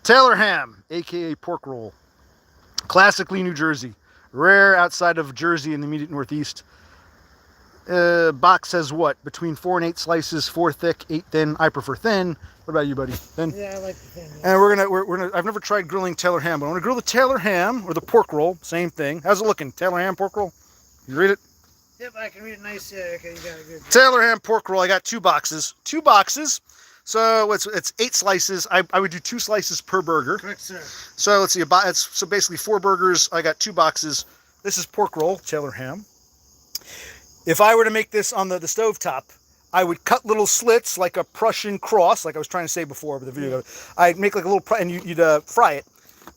Taylor ham, aka pork roll. Classically New Jersey. Rare outside of Jersey in the immediate northeast. Box says what? Between 4 and 8 slices, 4 thick, 8 thin. I prefer thin. What about you, buddy? Thin? Yeah, I like the thin. Yes. And we're gonna. I've never tried grilling Taylor ham, but I want to grill the Taylor ham or the pork roll. Same thing. How's it looking? Taylor ham, pork roll. You read it? Yep, I can read it nice. Yeah, okay, you got it good. Taylor ham, pork roll. I got 2 boxes. 2 boxes. So it's 8 slices. I would do 2 slices per burger. Correct, sir. So let's see. So basically 4 burgers. I got 2 boxes. This is pork roll, Taylor ham. If I were to make this on the stovetop, I would cut little slits like a Prussian cross, like I was trying to say before with the video. I'd make like a little, and you'd fry it.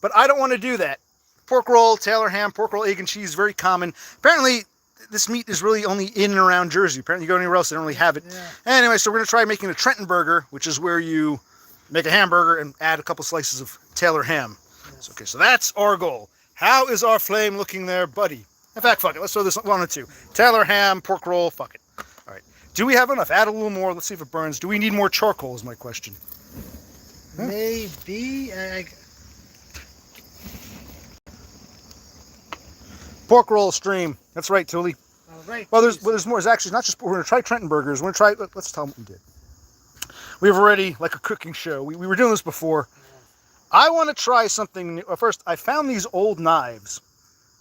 But I don't want to do that. Pork roll, Taylor ham, pork roll, egg and cheese, very common. Apparently, this meat is really only in and around Jersey. Apparently, you go anywhere else, they don't really have it. Yeah. Anyway, so we're going to try making a Trenton burger, which is where you make a hamburger and add a couple slices of Taylor ham. Yes. Okay, so that's our goal. How is our flame looking there, buddy? In fact, fuck it. Let's throw this 1 or 2. Taylor ham, pork roll, fuck it. All right. Do we have enough? Add a little more. Let's see if it burns. Do we need more charcoal is my question. Huh? Maybe. Pork roll stream. That's right, Tully. All right. Well, there's more. It's actually not just, we're going to try Trenton burgers. We're going to try, let's tell them what we did. We've already, like a cooking show. We were doing this before. I want to try something new. First, I found these old knives.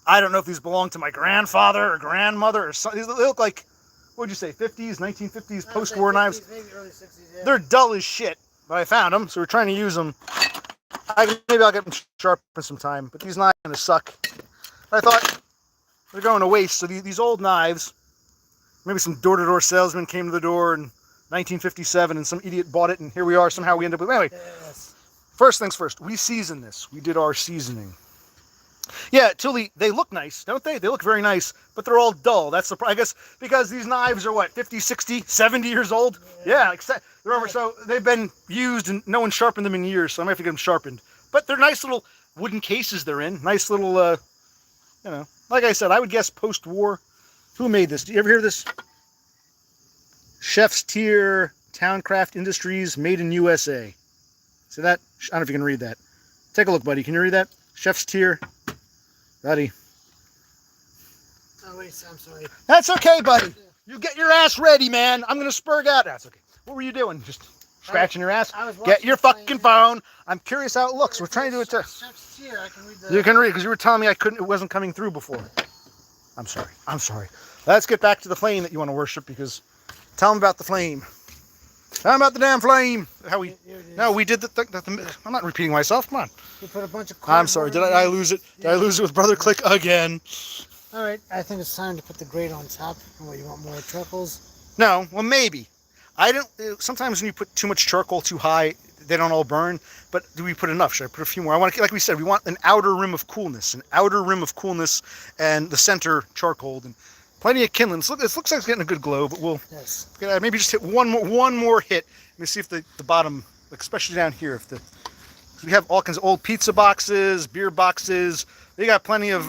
I don't know if these belong to my grandfather or grandmother or something. They look like, what would you say, 50s, 1950s, post-war knives? Maybe early 60s, yeah. They're dull as shit, but I found them, so we're trying to use them. Maybe I'll get them sharpened sometime, but these knives are going to suck. I thought they're going to waste, so these old knives, maybe some door-to-door salesman came to the door in 1957 and some idiot bought it, and here we are. Somehow we end up with, anyway. Yes. First things first, we seasoned this. We did our seasoning. Yeah, Tully, they look nice, don't they? They look very nice, but they're all dull. That's the, I guess, because these knives are what, 50, 60, 70 years old? Yeah, remember, so they've been used and no one sharpened them in years, so I might have to get them sharpened. But they're nice little wooden cases they're in. Nice little, you know, like I said, I would guess post-war. Who made this? Do you ever hear this? Chef's Tier, Towncraft Industries, made in USA. See that? I don't know if you can read that. Take a look, buddy. Can you read that? Chef's Tier. Buddy. Oh, wait, I'm sorry. That's okay, buddy. You get your ass ready, man. I'm going to spurg out. That's okay. What were you doing? Just scratching your ass? Get your fucking phone. I'm curious how it looks. We're trying to do it to... Chef's Tier. I can read the... You can read, because you were telling me it wasn't coming through before. I'm sorry. Let's get back to the flame that you want to worship, because tell them about the flame. Tell them about the damn flame. How we... No, we did I'm not repeating myself. Come on. You put a bunch of... I'm sorry. Did I lose it? Did I lose it with Brother Click again? All right. I think it's time to put the grate on top. Oh, you want more charcoals? No. Well, maybe. I don't... Sometimes when you put too much charcoal too high, they don't all burn. But do we put enough? Should I put a few more? I want to, like we said, we want an outer rim of coolness. An outer rim of coolness and the center charcoal. And plenty of kindling. It looks like it's getting a good glow, but we'll... Yes. Maybe just hit one more hit. Let me see if the bottom, especially down here, if the... We have all kinds of old pizza boxes, beer boxes. We got plenty of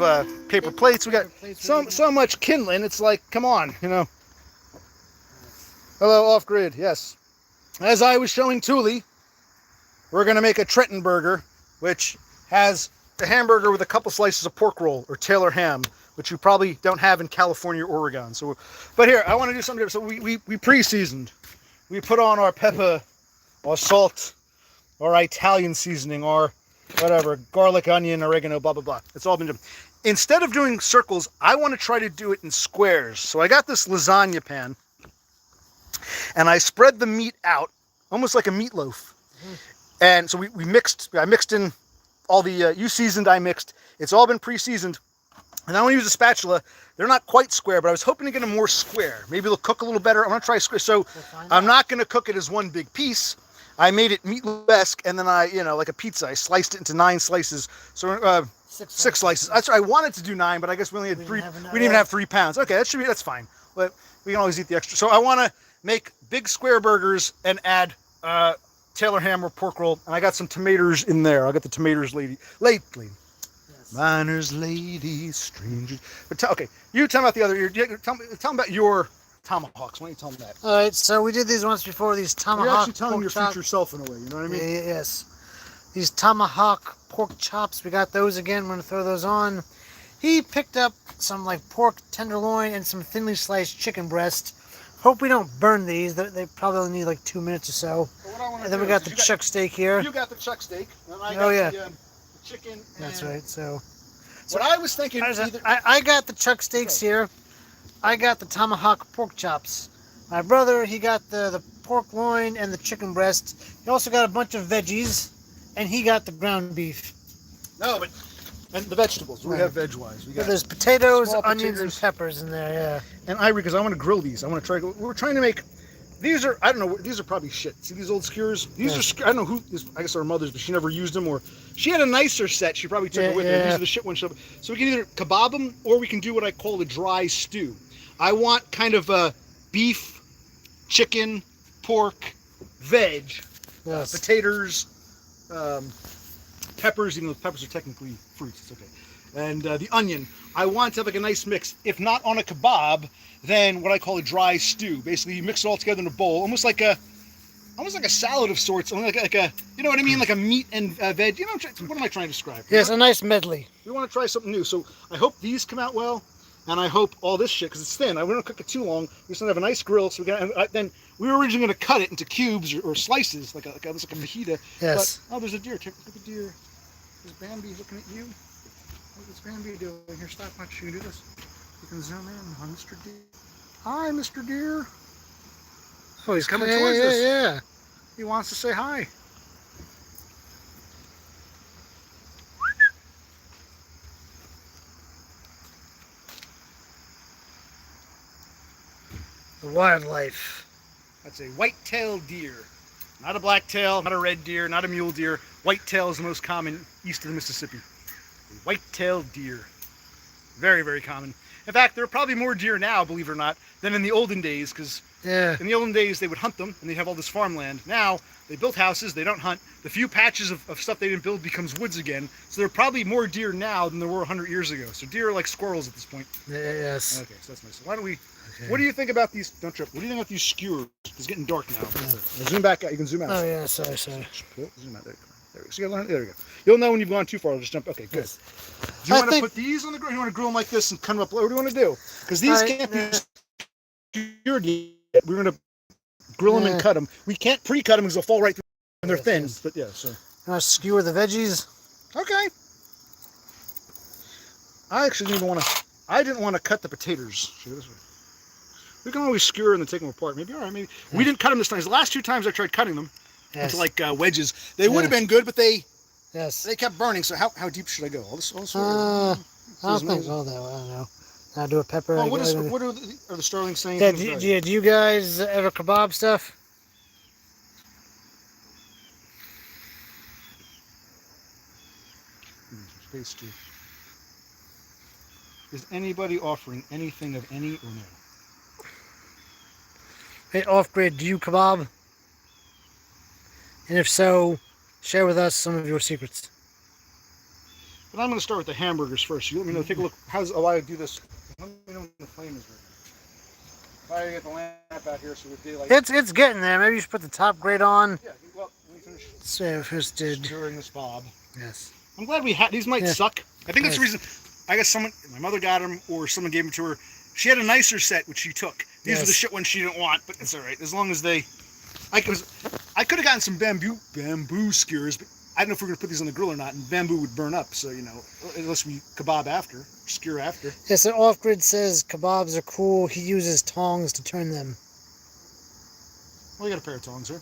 paper plates. We got so much kindling. It's like, come on, you know. Hello, Off Grid. Yes. As I was showing Tully, we're going to make a Trenton burger, which has the hamburger with a couple slices of pork roll or Taylor ham, which you probably don't have in California or Oregon. So, but here, I want to do something different. So we pre-seasoned. We put on our pepper, our salt, our Italian seasoning, or whatever, garlic, onion, oregano, blah, blah, blah. It's all been done. Instead of doing circles, I want to try to do it in squares. So I got this lasagna pan, and I spread the meat out, almost like a meatloaf. And so I mixed in all the, you seasoned, I mixed. It's all been pre-seasoned. And I want to use a spatula. They're not quite square, but I was hoping to get them more square. Maybe they'll cook a little better. I'm going to try square. So I'm not going to cook it as one big piece. I made it meatloaf-esque, and then like a pizza, I sliced it into 9 slices. So 6 slices. That's right. I wanted to do 9, but I guess we only had 3. We didn't even have 3 pounds. Okay, that's fine. But we can always eat the extra. So I want to make big square burgers and add Taylor ham or pork roll, and I got some tomatoes in there. I'll get the tomatoes lately. Yes. Miners, ladies, strangers. But okay, you tell me about the other. Tell me about your tomahawks. Why don't you tell them that? All right, so we did these once before. These tomahawks. You're actually telling your future self in a way. You know what I mean? Yes. these tomahawk pork chops. We got those again. We're gonna throw those on. He picked up some like pork tenderloin and some thinly sliced chicken breast. Hope we don't burn these. They probably only need like 2 minutes or so. And then we got the chuck steak here. You got the chuck steak. And I Oh, yeah. the chicken. And That's right. So what I was thinking. I got the chuck steaks here. I got the tomahawk pork chops. My brother, he got the pork loin and the chicken breast. He also got a bunch of veggies, and he got the ground beef. No, but and the vegetables. We have veg-wise. We got There's potatoes, small onions, and potatoes. peppers in there. Yeah. And Ivory, because I want to grill these. I want to try. We're trying to make. These are, I don't know, these are probably shit. See these old skewers? These are, I don't know who, I guess our mother's, but she never used them, or she had a nicer set. She probably took it with her. These are the shit ones. So we can either kebab them, or we can do what I call a dry stew. I want kind of a beef, chicken, pork, veg, potatoes, peppers, even though peppers are technically fruits, it's okay. And the onion. I want to have like a nice mix. If not on a kebab, then what I call a dry stew. Basically, you mix it all together in a bowl, almost like a salad of sorts, like a, you know what I mean, like a meat and veg. You know, what am I trying to describe? Yes, a nice medley. We want to try something new, so I hope these come out well, and I hope all this shit, because it's thin. We don't cook it too long. We just want to have a nice grill. So we got. Then we were originally going to cut it into cubes or slices, like a fajita. Yes. But, oh, there's a deer. Look at the deer. Is Bambi looking at you? What's Bambi doing? Here, stop. Watch. You can do this. You can zoom in on Mr. Deer. Hi, Mr. Deer. Oh, he's coming towards us. Yeah. He wants to say hi. The wildlife. That's a white-tailed deer. Not a black-tail, not a red deer, not a mule deer. White-tail is the most common east of the Mississippi. A white-tailed deer. Very, very common. In fact, there are probably more deer now, believe it or not, than in the olden days, because in the olden days they would hunt them and they'd have all this farmland. Now they built houses, they don't hunt. The few patches of stuff they didn't build becomes woods again. So there are probably more deer now than there were 100 years ago. So deer are like squirrels at this point. Yes. Okay, so that's nice. Why don't we? Okay. What do you think about these? Don't trip. What do you think about these skewers? It's getting dark now. Zoom back out. You can zoom out. Oh yeah, sorry. Zoom out. There we go. So you learn. There we go. You'll know when you've gone too far. I'll just jump. Okay, good. Yes. Do you want to put these on the grill? You want to grill them like this and cut them up? What do you want to do? Because these can't be skewered yet. We're going to grill them and cut them. We can't pre-cut them because they'll fall right through. And they're thin. But yeah, so. You want to skewer the veggies? Okay. I actually didn't want to. I didn't want to cut the potatoes. We can always skewer and then take them apart. Maybe all right. Maybe we didn't cut them this time. The last two times I tried cutting them into like wedges, they would have been good, but they kept burning. So how deep should I go? All this I don't think so. Though I don't know. I'll do a pepper. Oh, what are the Starlings saying? Yeah, do you guys ever kebab stuff? Space too. Is anybody offering anything of any or no? Hey, Off-Grid, do you kebab? And if so, share with us some of your secrets. But I'm going to start with the hamburgers first. You let me know. Take a look. How I do this? Let me know when the flame is ready. If I get the lamp out here so the daylight. It's getting there. Maybe you should put the top grate on. Yeah. Well, let me finish. So first did Stirring this bob. Yes. I'm glad we had these. Might suck. I think that's the reason. I guess my mother got them, or someone gave them to her. She had a nicer set, which she took. These are the shit ones she didn't want, but it's all right as long as they. I could have gotten some bamboo skewers, but I don't know if we're gonna put these on the grill or not, and bamboo would burn up. So unless we kebab after, skewer after. Yes, so Off-Grid says kebabs are cool. He uses tongs to turn them. Well, you got a pair of tongs here.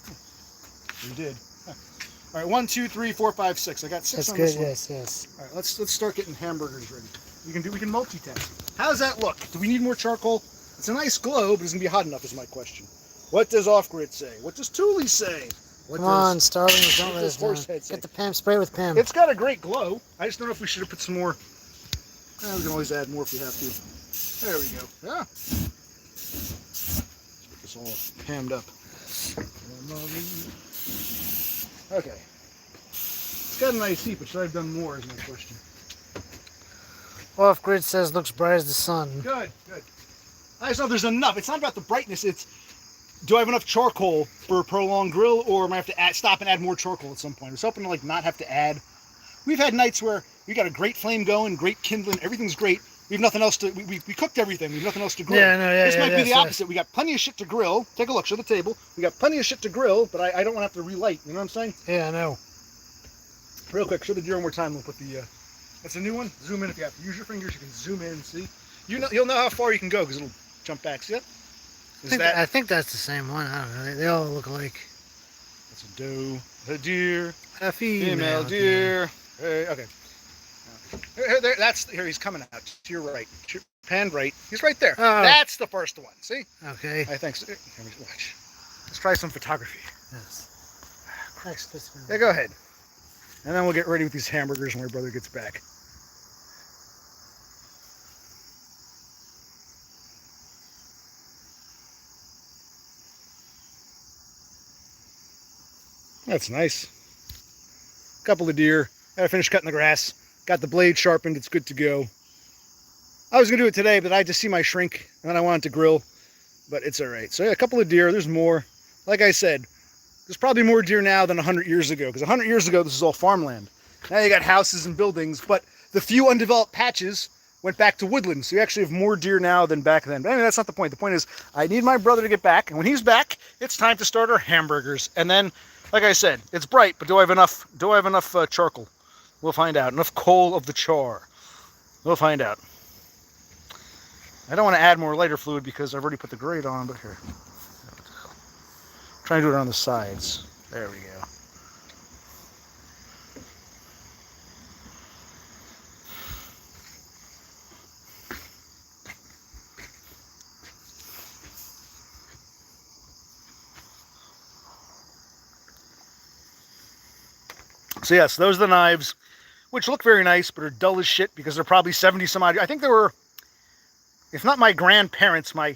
We did. All right, 1, 2, 3, 4, 5, 6. I got 6 on this one. Yes. All right, let's start getting hamburgers ready. We can multitask. How does that look? Do we need more charcoal? It's a nice glow, but it's gonna be hot enough is my question. What does Off-Grid say? What does Thule say? Come on, Starling, don't let us down. Get the Pam, spray it with Pam. It's got a great glow. I just don't know if we should have put some more. We can always add more if we have to. There we go. Yeah. Let's get this all hammed up. Okay. It's got a nice heat, but should I have done more is my question. Off-Grid says looks bright as the sun. Good. I just know there's enough. It's not about the brightness. It's do I have enough charcoal for a prolonged grill, or am I have to stop and add more charcoal at some point? I was hoping to like not have to add. We've had nights where we got a great flame going, great kindling, everything's great. We have nothing else to. We cooked everything. We have nothing else to grill. Yeah, no, yeah, this yeah, might be the yes. opposite. We got plenty of shit to grill. Take a look. Show the table. We got plenty of shit to grill, but I don't want to have to relight. You know what I'm saying? Yeah, I know. Real quick, show the deer one more time. We'll put the. That's a new one. Zoom in if you have to use your fingers. You can zoom in. See, you'll know how far you can go because it'll jump back. See it? I think that's the same one. I don't know. They all look alike. That's a doe, a deer, A female deer. Okay. Here. He's coming out to your right. Pan right. He's right there. Oh. That's the first one. See? Okay. I think so. Here, watch. Let's try some photography. Yes. Christ, this one. Yeah, go ahead. And then we'll get ready with these hamburgers when my brother gets back. That's nice. Couple of deer. Gotta finish cutting the grass. Got the blade sharpened. It's good to go. I was gonna do it today, but I just see my shrink and then I wanted to grill. But it's all right. So yeah, a couple of deer. There's more. Like I said, there's probably more deer now than 100 years ago. Because 100 years ago, this is all farmland. Now you got houses and buildings, but the few undeveloped patches went back to woodland. So you actually have more deer now than back then. But anyway, that's not the point. The point is, I need my brother to get back. And when he's back, it's time to start our hamburgers. And then, like I said, it's bright, but do I have enough? Do I have enough charcoal? We'll find out. Enough coal of the char. We'll find out. I don't want to add more lighter fluid because I've already put the grate on, but here. Try and do it on the sides. There we go. So yes, those are the knives, which look very nice, but are dull as shit because they're probably 70 some odd. I think they were, if not my grandparents, my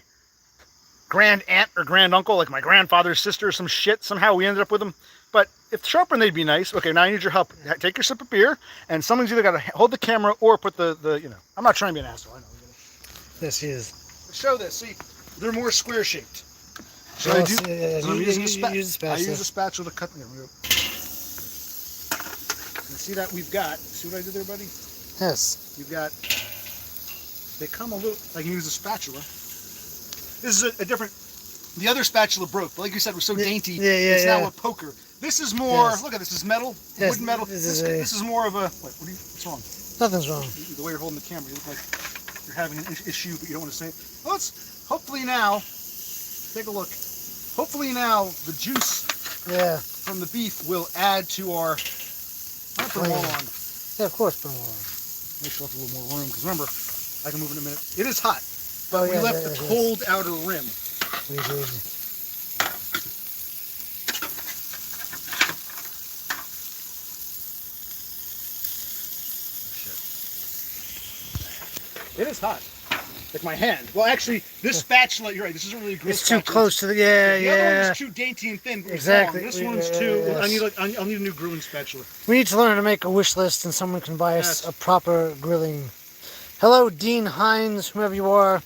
grand aunt or grand uncle, like my grandfather's sister or some shit. Somehow we ended up with them. But if sharpened, they'd be nice. Okay, now I need your help. Take your sip of beer, and someone's either got to hold the camera or put the I'm not trying to be an asshole. I know. Yes, he is. Show this. See, they're more square shaped. Should Well, I do? yeah, I'm you using use a a spatula. I use a spatula to cut them. See that we've got. See what I did there, buddy? Yes. You've got. They come a little. I can use a spatula. This is a different. The other spatula broke, but like you said, it was so dainty. It's now a poker. This is more. Yes. Look at this. This is metal, Yes, wooden metal. this This is is more of a. What's wrong? Nothing's wrong. The way you're holding the camera, you look like you're having an issue, but you don't want to say it. Well, let's hopefully now. Take a look. Hopefully now the juice from the beef will add to our. I'm gonna put them all on. Yeah, of course, put them all on. Make sure I have a little more room, because remember, I can move in a minute. It is hot, but Oh, we yeah, left yeah, the yeah. cold outer rim. We did. It is hot. Like my hand. Well, actually, this spatula, you're right, this isn't really a grill It's too spatula. close to the The other one yeah. was too dainty and thin. But Exactly. This Yeah, one's yeah, too. yes. I'll need a new grilling spatula. We need to learn how to make a wish list, and someone can buy us Yes. a proper grilling. Hello, Dean Hines, whoever you are.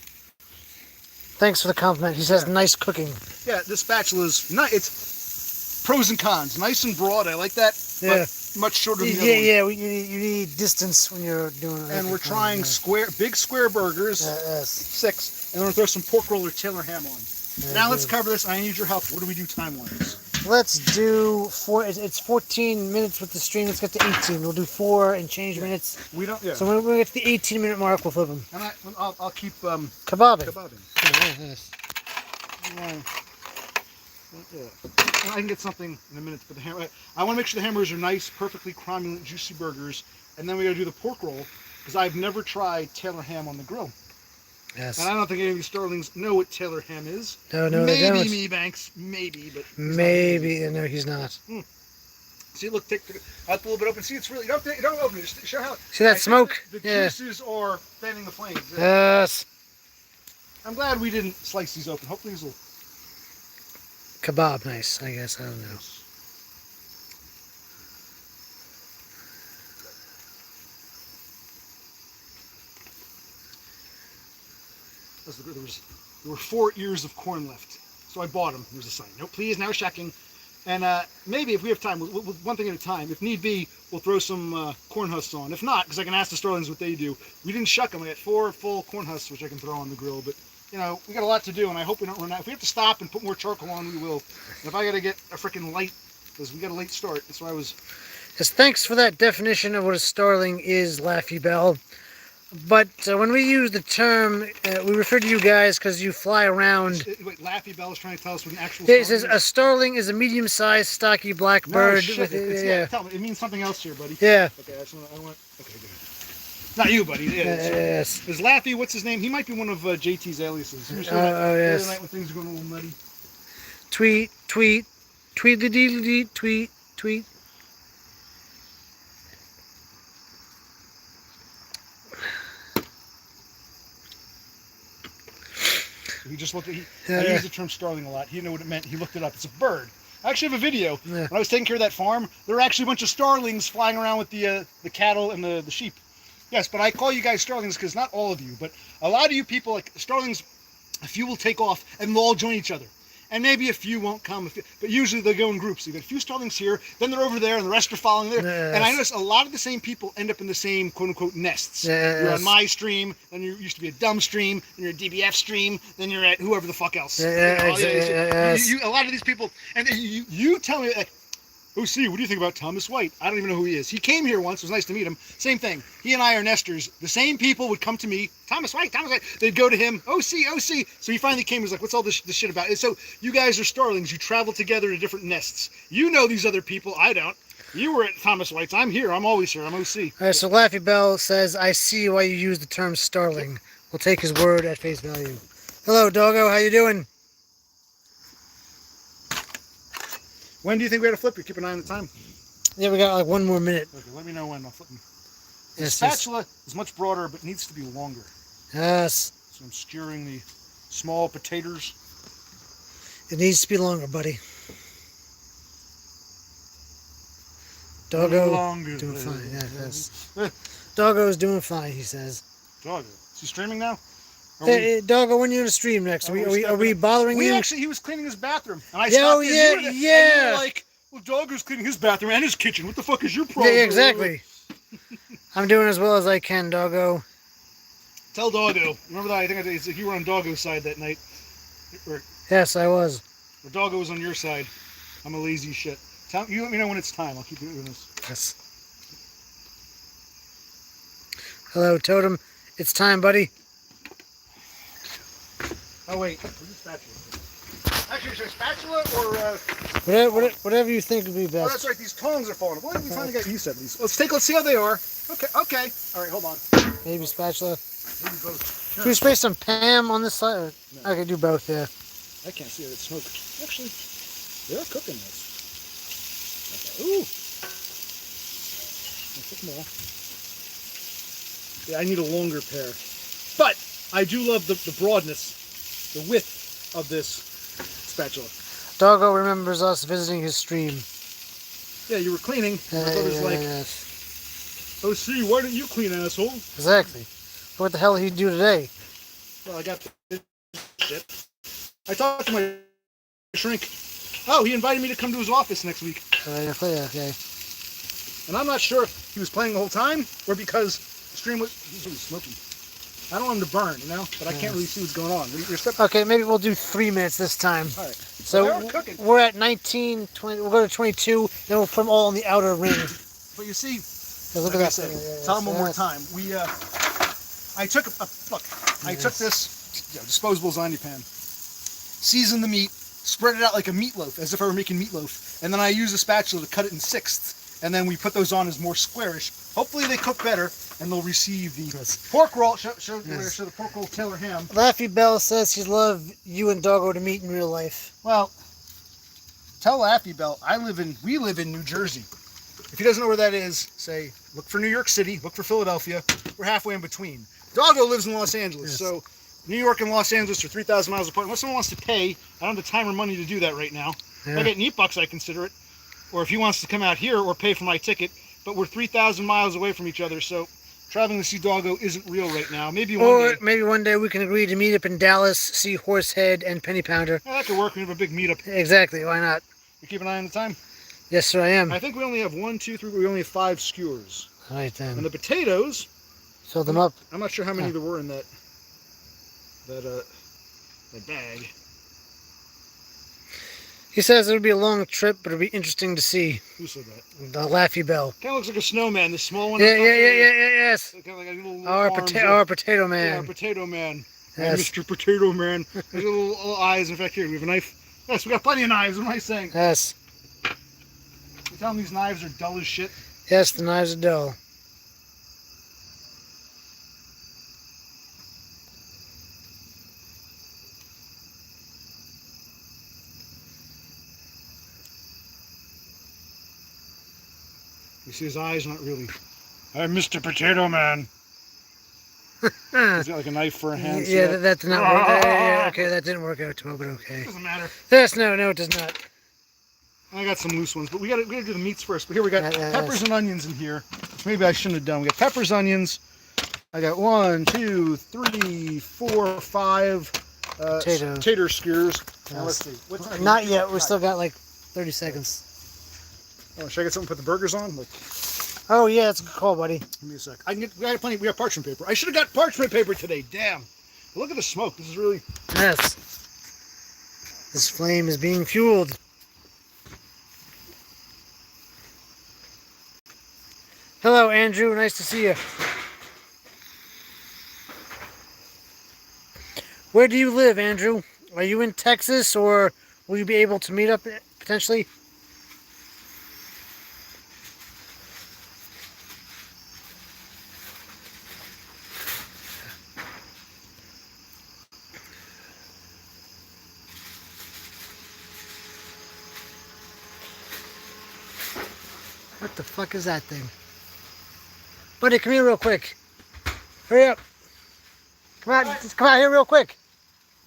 Thanks for the compliment. He says nice cooking. Yeah, this spatula is not. It's pros and cons. Nice and broad. I like that. Yeah. But much shorter than the other one. You need distance when you're doing it. And we're trying big square burgers. Yes. 6, and then we'll throw some pork roll or Taylor ham on. Now let's cover this. I need your help. What do we do time-wise? Let's do it's 14 minutes with the stream. Let's get to 18. We'll do 4 and change minutes. We don't. Yeah. So when we get to the 18-minute mark, we'll flip them. And I'll keep Kebabbing. kebabbing. Yes. Yeah. I can get something in a minute for the hammer. I want to make sure the hamburgers are nice, perfectly cromulent, juicy burgers, and then we got to do the pork roll because I've never tried Taylor ham on the grill. Yes. And I don't think any of you Starlings know what Taylor ham is. No, they don't. Maybe me, Banks. Maybe, but Maybe. No, he's not. See, look, I'll pull a bit open. See, it's really don't open it. Just show how. See that I think smoke? The Yeah. juices are fanning the flames. Yes. I'm glad we didn't slice these open. Hopefully these will. Kebab, nice. I guess I don't know. There were 4 ears of corn left. So I bought them. There's a sign. No, please, no shucking. And maybe if we have time, we'll, one thing at a time. If need be, we'll throw some corn husks on. If not, because I can ask the Sterlings what they do. We didn't shuck them. We got 4 full corn husks, which I can throw on the grill. But, you know, we got a lot to do, and I hope we don't run out. If we have to stop and put more charcoal on, we will. And if I got to get a freaking light, because we got a late start, that's why I was... Yes, thanks for that definition of what a starling is, Laffy Bell. But when we use the term, we refer to you guys because you fly around. Wait, Laffy Bell is trying to tell us what an actual It starling says is? a starling is a medium-sized, stocky black No, bird. shit, With, yeah, tell me, it means something else here, buddy. Yeah. Okay, I want... Okay, good. Not you, buddy. Yeah, Yes. Is Laffy, what's his name? He might be one of JT's aliases. You saw Oh, that oh, the yes. other night when things were going a little nutty. Tweet, tweet, tweet-a-dee-dee, tweet, tweet. He just looked at... I Yeah. use the term starling a lot. He didn't know what it meant. He looked it up. It's a bird. I actually have a video. Yeah. When I was taking care of that farm, there were actually a bunch of starlings flying around with the cattle and the sheep. Yes, but I call you guys starlings because not all of you, but a lot of you people, like starlings, a few will take off and they'll all join each other. And maybe a few won't come, but usually they'll go in groups. So you got a few starlings here, then they're over there, and the rest are following there. Yes. And I notice a lot of the same people end up in the same quote-unquote nests. Yes. You're on my stream, then you used to be a dumb stream, then you're a DBF stream, then you're at whoever the fuck else. Yes. A lot of these people, and you tell me, like, OC, what do you think about Thomas White? I don't even know who he is. He came here once. It was nice to meet him. Same thing. He and I are nesters. The same people would come to me. Thomas White, Thomas White. They'd go to him. OC, OC. So he finally came. He was like, what's all this shit about? And so you guys are starlings. You travel together to different nests. You know these other people. I don't. You were at Thomas White's. I'm here. I'm always here. I'm OC. All right, so Laffy Bell says, I see why you use the term starling. We'll take his word at face value. Hello, doggo. How you doing? When do you think we had to flip? You keep an eye on the time. Yeah, we got like 1 more minute. Okay, let me know when. I'll flip them. The Yes, yes. spatula is much broader, but needs to be longer. Yes. So I'm skewering the small potatoes. It needs to be longer, buddy. Doggo Longer. doing fine. Yeah, yes. Doggo's doing fine, he says. Doggo. Is he streaming now? Are Hey, Doggo, when you in the stream next? Are we bothering you? He was cleaning his bathroom. And I Yeah, stopped oh, in, yeah, you were there, and you yeah. were like, well, Doggo's cleaning his bathroom and his kitchen. What the fuck is your Yeah, problem? exactly. I'm doing as well as I can, Doggo. Tell Doggo. Remember that? I think you were on Doggo's side that night. Or Yes, I was. Doggo was on your side. I'm a lazy shit. You let me know when it's time. I'll keep doing this. Yes. Hello, Totem. It's time, buddy. Oh, wait. Where's the spatula? Actually, is there a spatula or... Whatever you think would be Oh, best. that's right. These tongs are falling. What did we finally get used to these? Let's see how they are. Okay. All right, hold on. Maybe spatula. Maybe both. Should we spray some Pam on this side? No. I could do both, yeah. I can't see it. It's smoke. Actually, they're cooking this. Okay. Ooh. A bit more. Yeah, I need a longer pair. But I do love the broadness, the width of this spatula. Doggo remembers us visiting his stream. Yeah, you were cleaning. And I thought it was like, Yes. OC, why didn't you clean, asshole? Exactly. What the hell did he do today? Well, I got this shit. I talked to my shrink. Oh, he invited me to come to his office next week. Okay. And I'm not sure if he was playing the whole time or because the stream was... He's really smoky. I don't want him to burn, you know? But I can't really see what's going on. Okay, maybe we'll do 3 minutes this time. All right. So Well, they are cooking. we're at 19, 20, we'll go to 22, then we'll put them all in the outer ring. But you see, Look like at I that. said, tell him one more time. I took I took this disposable lasagna pan, seasoned the meat, spread it out like a meatloaf, as if I were making meatloaf, and then I used a spatula to cut it in sixths, and then we put those on as more squarish. Hopefully they cook better, and they'll receive the pork roll. Show the pork roll Taylor ham. Laffy Bell says she'd love you and Doggo to meet in real life. Well, tell Laffy Bell we live in New Jersey. If he doesn't know where that is, say, look for New York City, look for Philadelphia. We're halfway in between. Doggo lives in Los Angeles, Yes. so New York and Los Angeles are 3,000 miles apart. Unless someone wants to pay, I don't have the time or money to do that right now. If I get neat bucks, I consider it. Or if he wants to come out here or pay for my ticket, but we're 3,000 miles away from each other, so traveling to see Doggo isn't real right now. Maybe one Or day. maybe one day we can agree to meet up in Dallas, see Horsehead and Penny Pounder. Yeah, that could work. We have a big meetup. Exactly, why not? You keep an eye on the time. Yes, sir, I am. I think we only have 1, 2, 3. We only have 5 skewers. All right, And then. the potatoes. Fill them up. I'm not sure how many there were in that bag. He says it'll be a long trip, but it'll be interesting to see. Who said that? The Laffy Bell. Kind of looks like a snowman. The small one. Yeah, yes. Kind of like a little Our arms potato Yeah, man. our potato man. Yes. Mr. Potato Man. There's little eyes. In fact, here we have a knife. Yes, we got plenty of knives. What am I saying? Yes. You tell them these knives are dull as shit. Yes, the knives are dull. You see his eyes? Not really. I'm Mr. Potato Man. He's got like a knife for a hand. Yeah, that did not work. Yeah, okay, that didn't work out too well, but okay. Doesn't matter. Yes, no, it does not. I got some loose ones, but we gotta do the meats first. But here we got Yes. peppers and onions in here, which maybe I shouldn't have done. We got peppers, onions. I got 1, 2, 3, 4, 5 Potatoes. tater skewers. Now Yes. let's see. What's Not yet. We still got like 30 seconds. Oh, should I get something to put the burgers on? Like, Oh, yeah, that's a good call, buddy. give me a sec. I can get. We got plenty. We got parchment paper. I should have got parchment paper today. Damn. But look at the smoke. This is really. Yes. This flame is being fueled. Hello, Andrew. Nice to see you. Where do you live, Andrew? Are you in Texas, or will you be able to meet up potentially? What the fuck is that thing? Buddy, come here real quick. Hurry up. Come out, just come out here real quick.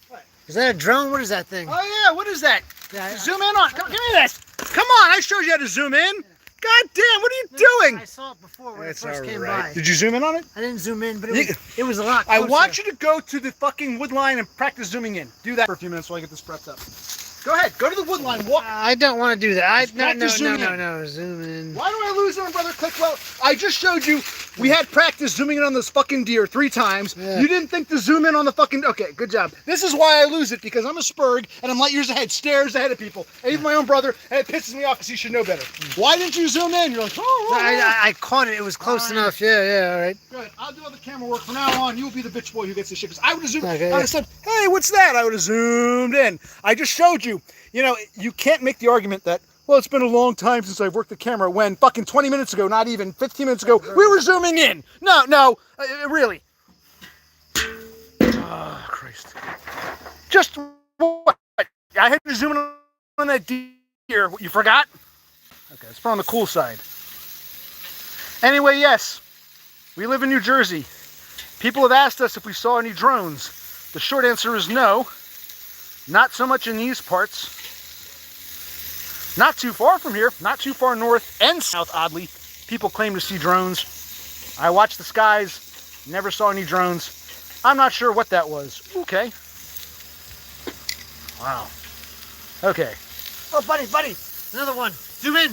What? Is that a drone? What is that thing? Oh yeah. What is that? Yeah, Zoom in on. Come, give me this. Come on. I showed you how to zoom in. God damn. What are you doing? I saw it before when That's it first all came right. by. Did you zoom in on it? I didn't zoom in, but You- it was a lot I closer. want you to go to the fucking wood line and practice zooming in. Do that for a few minutes while I get this prepped up. Go ahead. Go to the wood line. Walk. I don't want to do that. No, practice zooming in. zoom in. Why do I lose on Brother Clickwell? I just showed you we had practice zooming in on this fucking deer 3 times. Yeah. You didn't think to zoom in on the fucking... Okay, good job. This is why I lose it, because I'm a spurg and I'm light years ahead, stares ahead of people. And even my own brother, and it pisses me off because he should know better. Why didn't you zoom in? You're like, I caught it. It was close Fine. enough. Yeah, all right. Good. I'll do all the camera work. From now on, you'll be the bitch boy who gets the shit. 'Cause I would have zoomed. Okay, I would have said, "Hey, what's that?" I would have zoomed in. I just showed you. You know, you can't make the argument that, well, it's been a long time since I've worked the camera. When fucking 20 minutes ago, not even 15 minutes ago, we were zooming in. No, really. Oh, Christ. Just what? I had to zoom in on that deer. What, you forgot? Okay, let's put on the cool side. Anyway, yes. We live in New Jersey. People have asked us if we saw any drones. The short answer is no. Not so much in these parts. Not too far from here. Not too far north and south, oddly. People claim to see drones. I watched the skies. Never saw any drones. I'm not sure what that was. Okay. Wow. Okay. Oh, buddy, another one. Zoom in,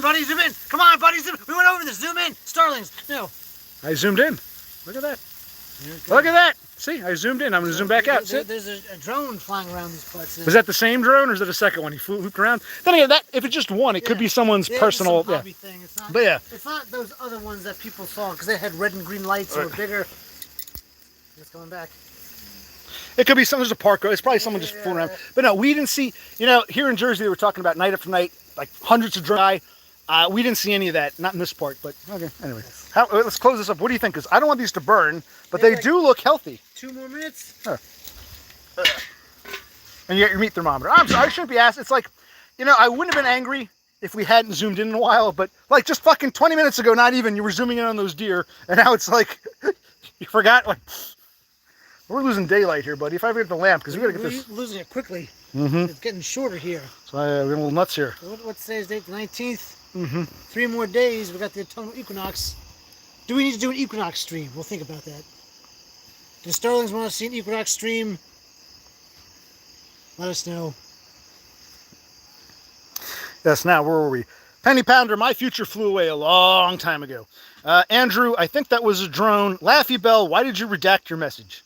buddy, zoom in. Come on, buddy, zoom. We went over this. Zoom in, Starlings. No. I zoomed in. Look at that. Look at that. See, I zoomed in. I'm going to zoom back out. See? There's a drone flying around these parts. Was that the same drone, or is that a second one? He flew looped around. Then again, that if it's just one, it could be someone's personal. It's some hobby thing. It's not, But yeah. It's not those other ones that people saw because they had red and green lights and were bigger. It's going back. It could be someone. There's a park. It's probably someone just fooling around. But no, we didn't see. You know, here in Jersey, they were talking about night after night, like hundreds of dry. We didn't see any of that. Not in this part. But okay. Anyway, let's close this up. What do you think? Because I don't want these to burn, but they do look healthy. 2 more minutes. And you got your meat thermometer. I'm sorry, I shouldn't be asked. It's like, you know, I wouldn't have been angry if we hadn't zoomed in a while, but like just fucking 20 minutes ago, not even, you were zooming in on those deer, and now it's like, you forgot, like, we're losing daylight here, buddy. If I ever get the lamp, because we got to get We're this. losing it quickly. Mm-hmm. It's getting shorter here. So we're a little nuts here. What's today's date? The 19th. Mm-hmm. 3 more days. We got the autumnal equinox. Do we need to do an Equinox stream? We'll think about that. Do the Starlings want to see an Equinox stream? Let us know. Yes, now, where were we? Penny Pounder, my future flew away a long time ago. Andrew, I think that was a drone. Laffy Bell, why did you redact your message?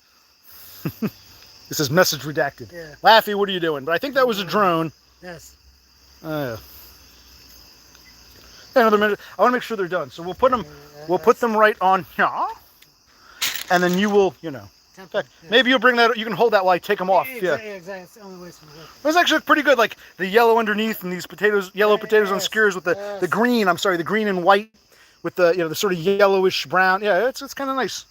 It says message redacted. Yeah. Laffy, what are you doing? But I think that was a drone. Yes. Another minute. I want to make sure they're done. So we'll put them. We'll put them right on here, and then you will, you know. In fact, maybe you'll bring that. You can hold that while I take them off. Yeah, Yeah. exactly. It's the only way it's going to work. Those actually look pretty good. Like the yellow underneath and these potatoes, yellow potatoes on skewers with the green. I'm sorry, the green and white with the the sort of yellowish brown. Yeah, it's kind of nice.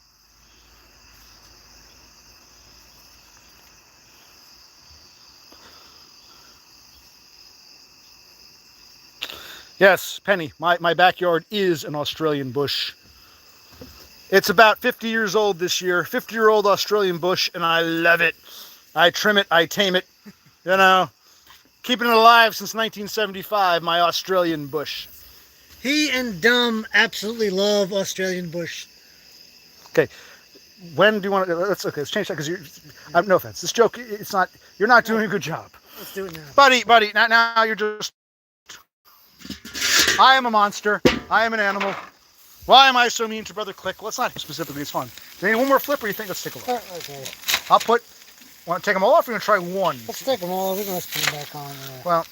Yes, Penny, my backyard is an Australian bush. It's about 50 years old this year, 50-year-old Australian bush, and I love it. I trim it, I tame it, you know, keeping it alive since 1975, my Australian bush. He and Dumb absolutely love Australian bush. Okay, when do you want to, let's change that, because you're, no offense, this joke, it's not, you're not doing a good job. Let's do it now. Buddy, now you're just, I am a monster. I am an animal. Why am I so mean to Brother Click? Well, it's not specifically. It's fun. Do you need one more flip, or you think? Let's take a look. Okay. I'll put. Want to take them all off? We're gonna try one. Let's take them all. We're gonna put them back on. Well,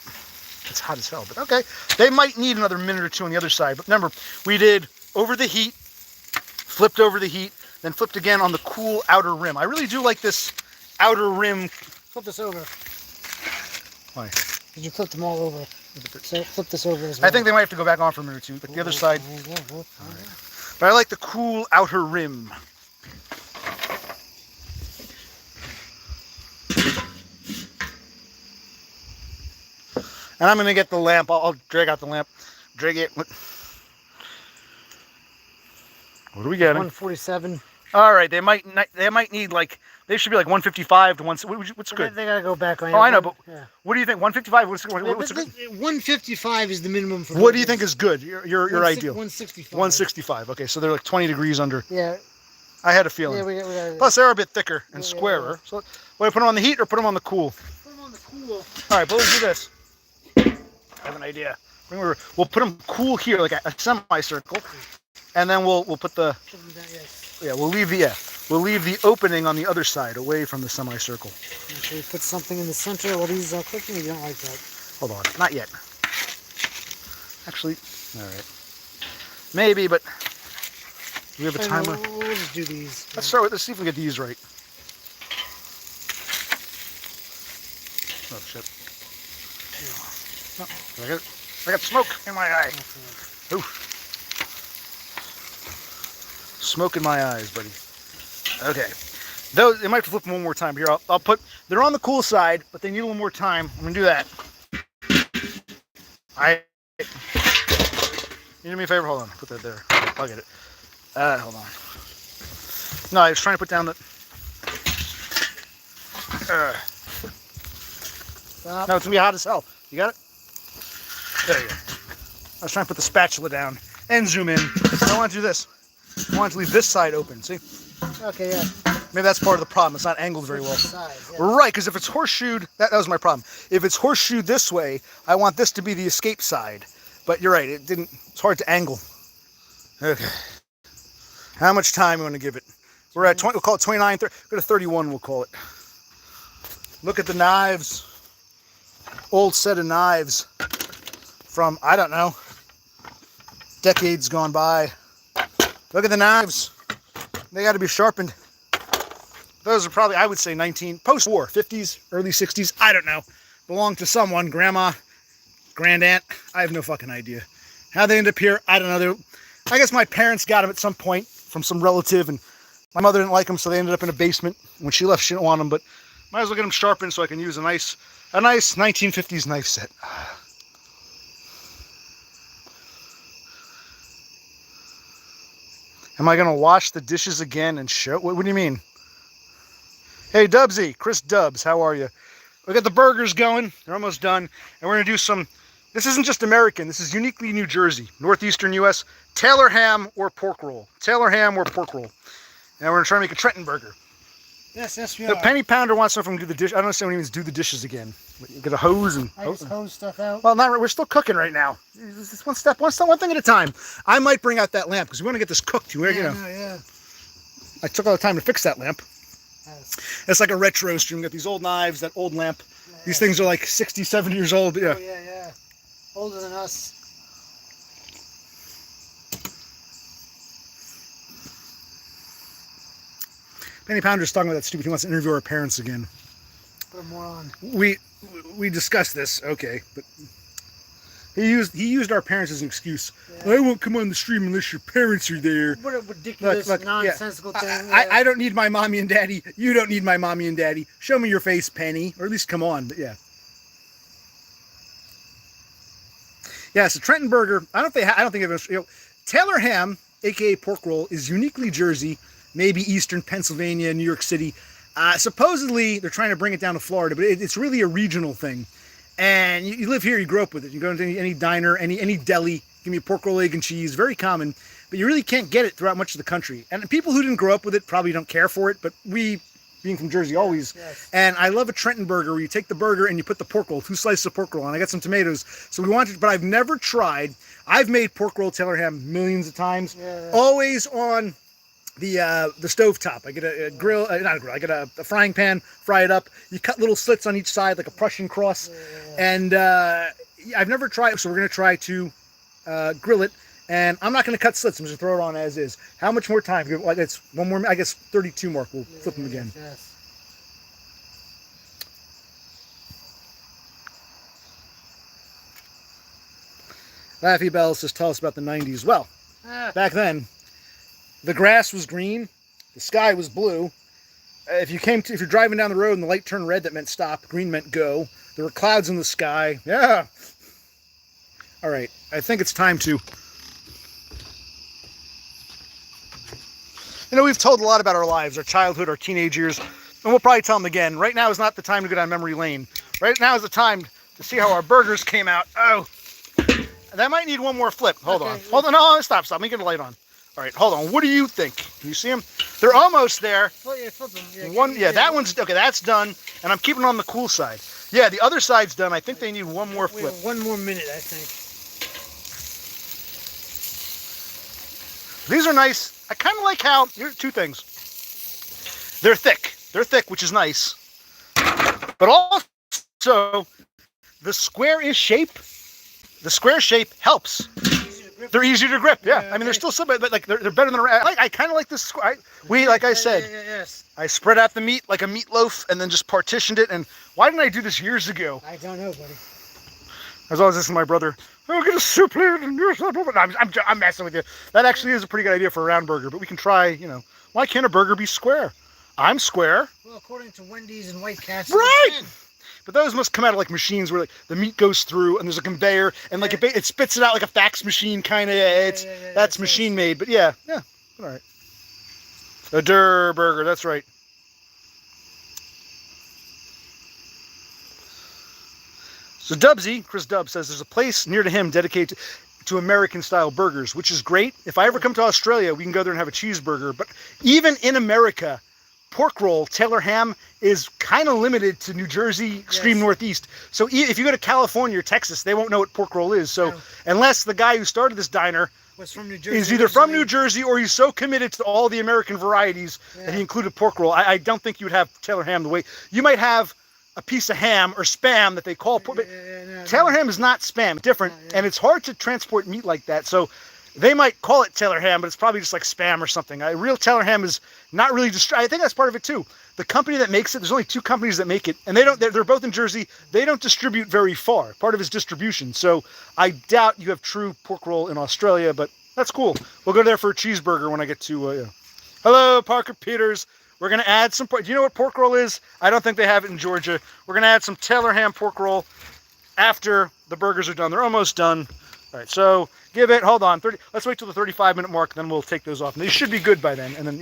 it's hot as hell, but okay. They might need another minute or two on the other side. But remember, we did over the heat, flipped over the heat, then flipped again on the cool outer rim. I really do like this outer rim. Flip this over. Why? Because you flipped them all over. So flip this over as well. I think they might have to go back on for a minute or two, but the other side. Right. But I like the cool outer rim. And I'm going to get the lamp. I'll drag out the lamp. Drag it. What are we getting? 147. All right. They might need like, they should be like 155 to 1. What's good? They gotta go back on. Oh, I know, but what do you think? 155? What's 155 is the minimum for. What do you think is good? Your ideal. 165. 165. Okay, so they're like 20 degrees under. Yeah. I had a feeling. Yeah, we got. Plus, they're a bit thicker and squarer. So, what, put them on the heat or put them on the cool? Put them on the cool. All right, but let's do this. I have an idea. We'll put them cool here, like a semicircle, and then we'll put the. Yeah, we'll leave the opening on the other side, away from the semicircle. Okay, put something in the center while these are cooking. You don't like that? Hold on, not yet. Actually, all right. Maybe, but do we have a timer? We'll just do these. Let's start with. Let's see if we get these right. Oh shit! Oh, I got smoke in my eye. Ooh. Smoke in my eyes, buddy. Okay. Those, they might have to flip them one more time. Here, I'll put, they're on the cool side, but they need a little more time. I'm going to do that. You do me a favor? Hold on. Put that there. I'll get it. Hold on. No, I was trying to put down the... No, it's going to be hot as hell. You got it? There you go. I was trying to put the spatula down and zoom in. I want to do this. I want to leave this side open, see? Okay, yeah. Maybe that's part of the problem. It's not angled very well. Size, yeah. Right, because if it's horseshoed, that was my problem. If it's horseshoed this way, I want this to be the escape side. But you're right, it's hard to angle. Okay. How much time you want to give it? We're at 20, we'll call it 29, 30, go to 31, we'll call it. Look at the knives. Old set of knives from, I don't know, decades gone by. Look at the knives. They got to be sharpened. Those are probably, I would say, post-war, 50s, early 60s. I don't know. Belonged to someone, grandma, grandaunt. I have no fucking idea. How they end up here, I don't know. I guess my parents got them at some point from some relative, and my mother didn't like them, so they ended up in a basement. When she left, she didn't want them, but might as well get them sharpened so I can use a nice 1950s knife set. Am I going to wash the dishes again and show? What do you mean? Hey, Dubsy, Chris Dubs, how are you? We got the burgers going. They're almost done. And we're going to do some This isn't just American. This is uniquely New Jersey, northeastern U.S. Taylor ham or pork roll. Taylor ham or pork roll. And we're going to try to make a Trenton burger. Yes, we The are. Penny Pounder wants to know if I'm going to do the dish. I don't understand what he means do the dishes again. You get a hose and... I just hose stuff out. Well, not, we're still cooking right now. It's one thing at a time. I might bring out that lamp because we want to get this cooked. You know. Yeah. I took all the time to fix that lamp. Yes. It's like a retro stream. We got these old knives, that old lamp. Yeah. These things are like 60, 70 years old. Yeah. Oh, yeah. Older than us. Penny Pounder's talking about that stupid. He wants to interview our parents again. What a moron. We discussed this, okay, but he used our parents as an excuse. Yeah. I won't come on the stream unless your parents are there. What a ridiculous, Look, nonsensical thing. I don't need my mommy and daddy. You don't need my mommy and daddy. Show me your face, Penny, or at least come on. But yeah. Yeah, so Trenton burger. I don't think of Taylor ham, aka pork roll, is uniquely Jersey, maybe Eastern Pennsylvania, New York City. Supposedly they're trying to bring it down to Florida, but it's really a regional thing. And you live here, you grow up with it. You go into any diner, any deli, give me a pork roll, egg, and cheese. Very common, but you really can't get it throughout much of the country. And people who didn't grow up with it probably don't care for it, but we, being from Jersey, always. Yes. And I love a Trenton burger where you take the burger and you put the pork roll, 2 slices of pork roll, and I got some tomatoes. So we wanted, but I've never tried. I've made pork roll Taylor ham millions of times. Yeah. Always on the stove top. I get a grill, not a grill. I get a frying pan, fry it up. You cut little slits on each side like a Prussian cross. And I've never tried, so we're gonna try to grill it. And I'm not gonna cut slits. I'm just gonna throw it on as is. How much more time? Well, it's one more. I guess 32 more. We'll flip them again. Yes. Laffy Bell says, "Tell us about the '90s." Well, back then, the grass was green, the sky was blue. If you're driving down the road and the light turned red, that meant stop. Green meant go. There were clouds in the sky. Yeah. All right. I think it's time to. We've told a lot about our lives, our childhood, our teenage years, and we'll probably tell them again. Right now is not the time to go down memory lane. Right now is the time to see how our burgers came out. Oh, that might need one more flip. Hold on. No, stop. Let me get a light on. All right, hold on. What do you think? Can you see them? They're almost there. Well, yeah, flip them. That one's okay. That's done, and I'm keeping it on the cool side. Yeah, the other side's done. I think they need one more flip. One more minute, I think. These are nice. I kind of like how. Here are 2 things. They're thick. They're thick, which is nice. But also, the square-ish shape. The square shape helps. They're easier to grip. Yeah, I mean, they're still so, but like they're better than. I kind of like this. Like I said, Yes. I spread out the meat like a meatloaf and then just partitioned it. And why didn't I do this years ago? I don't know, buddy. I was always listening to my brother. Oh, get a soup plate and you're so. I'm messing with you. That actually is a pretty good idea for a round burger, but we can try. Why can't a burger be square? I'm square. Well, according to Wendy's and White Castle. Right. But those must come out of like machines where like the meat goes through and there's a conveyor and like it spits it out like a fax machine kind of. That's machine made. But yeah, all right. A Durr burger. That's right. So Dubsy, Chris Dubb says there's a place near to him dedicated to American-style burgers, which is great. If I ever come to Australia, we can go there and have a cheeseburger. But even in America, pork roll, Taylor ham, is kind of limited to New Jersey, extreme Northeast. So if you go to California or Texas, they won't know what pork roll is. So unless the guy who started this diner was from New Jersey, is either from New Jersey or he's so committed to all the American varieties that he included pork roll, I don't think you would have Taylor ham the way you might have a piece of ham or spam that they call pork. Taylor ham is not spam, different, and it's hard to transport meat like that. So they might call it Taylor ham, but it's probably just like spam or something. Real Taylor ham is not really I think that's part of it too. The company that makes it, there's only 2 companies that make it, and they're both in Jersey. They don't distribute very far. Part of it is distribution. So I doubt you have true pork roll in Australia, but that's cool. We'll go there for a cheeseburger when I get to. Hello, Parker Peters. We're going to add some. Do you know what pork roll is? I don't think they have it in Georgia. We're going to add some Taylor ham pork roll after the burgers are done. They're almost done. All right, so give it. Hold on. Let's wait till the 35-minute mark, then we'll take those off. And they should be good by then. And then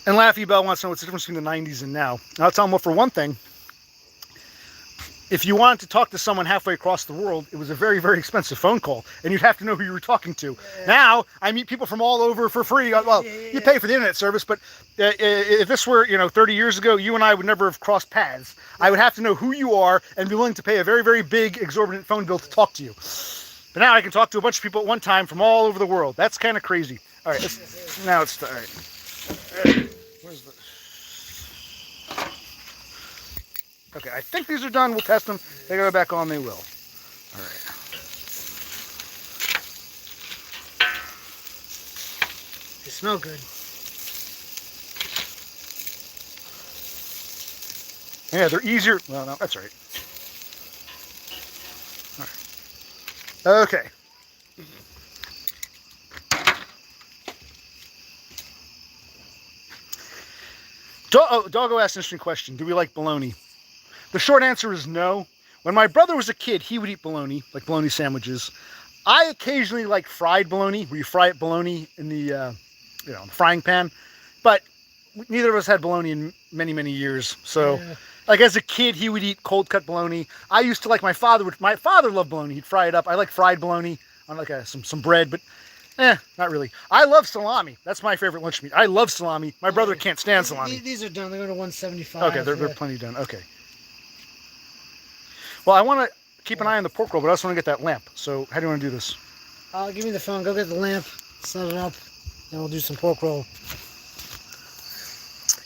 And Laffy Bell wants to know what's the difference between the 90s and now. And I'll tell him, well, for one thing, if you wanted to talk to someone halfway across the world, it was a very, very expensive phone call, and you'd have to know who you were talking to. Yeah. Now, I meet people from all over for free. Well, you pay for the internet service, but if this were, 30 years ago, you and I would never have crossed paths. I would have to know who you are and be willing to pay a very, very big, exorbitant phone bill to talk to you. But now I can talk to a bunch of people at one time from all over the world. That's kind of crazy. All right, now it's all right. Where's the... Okay, I think these are done. We'll test them. They go back on, they will. All right. They smell good. Yeah, they're easier. Well, no, that's all right. All right. Okay. Doggo asked an interesting question. Do we like bologna? The short answer is no. When my brother was a kid, he would eat bologna, like bologna sandwiches. I occasionally like fried bologna, where you fry it bologna in the, frying pan. But neither of us had bologna in many, many years. So, like as a kid, he would eat cold cut bologna. I used to like my father loved bologna. He'd fry it up. I like fried bologna on like some bread, but not really. I love salami. That's my favorite lunch meat. I love salami. My brother can't stand salami. These are done. They're going to 175. Okay, they're plenty done. Okay. Well, I want to keep an eye on the pork roll, but I also want to get that lamp. So how do you want to do this? Give me the phone. Go get the lamp. Set it up. Then we'll do some pork roll.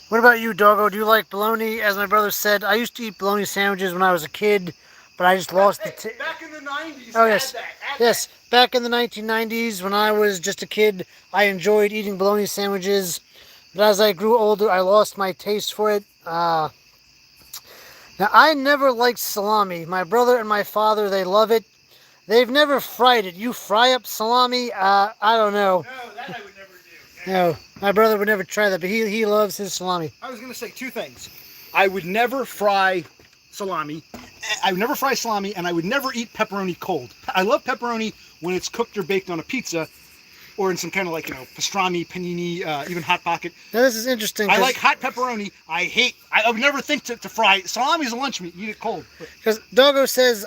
What about you, Doggo? Do you like bologna? As my brother said, I used to eat bologna sandwiches when I was a kid, but I just lost the taste. Back in the 90s. Oh, yes. Yes. Back in the 1990s, when I was just a kid, I enjoyed eating bologna sandwiches. But as I grew older, I lost my taste for it. Now, I never liked salami. My brother and my father, they love it. They've never fried it. You fry up salami? I don't know. No, that I would never do. No, my brother would never try that, but he loves his salami. I was going to say two things. I would never fry salami. I would never fry salami, and I would never eat pepperoni cold. I love pepperoni when it's cooked or baked on a pizza, or in some kind of pastrami, panini, even Hot Pocket. Now this is interesting. I like hot pepperoni. I would never think to fry. Salami's a lunch meat. You eat it cold. Because Doggo says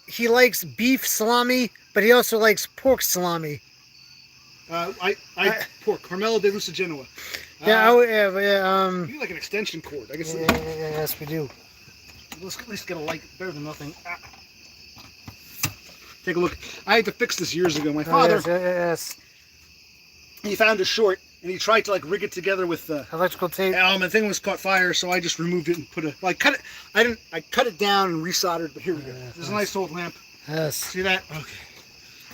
he likes beef salami, but he also likes pork salami. Pork. Carmelo de Lusa Genoa. You need like an extension cord. I guess. Yes, we do. Let's at least get a light. Better than nothing. Take a look. I had to fix this years ago. My father... Yes. He found a short, and he tried to rig it together with electrical tape. The thing was caught fire, so I just removed it and put a... Well, I cut it down and resoldered, but here we go. This is a nice old lamp. Yes. See that? Okay.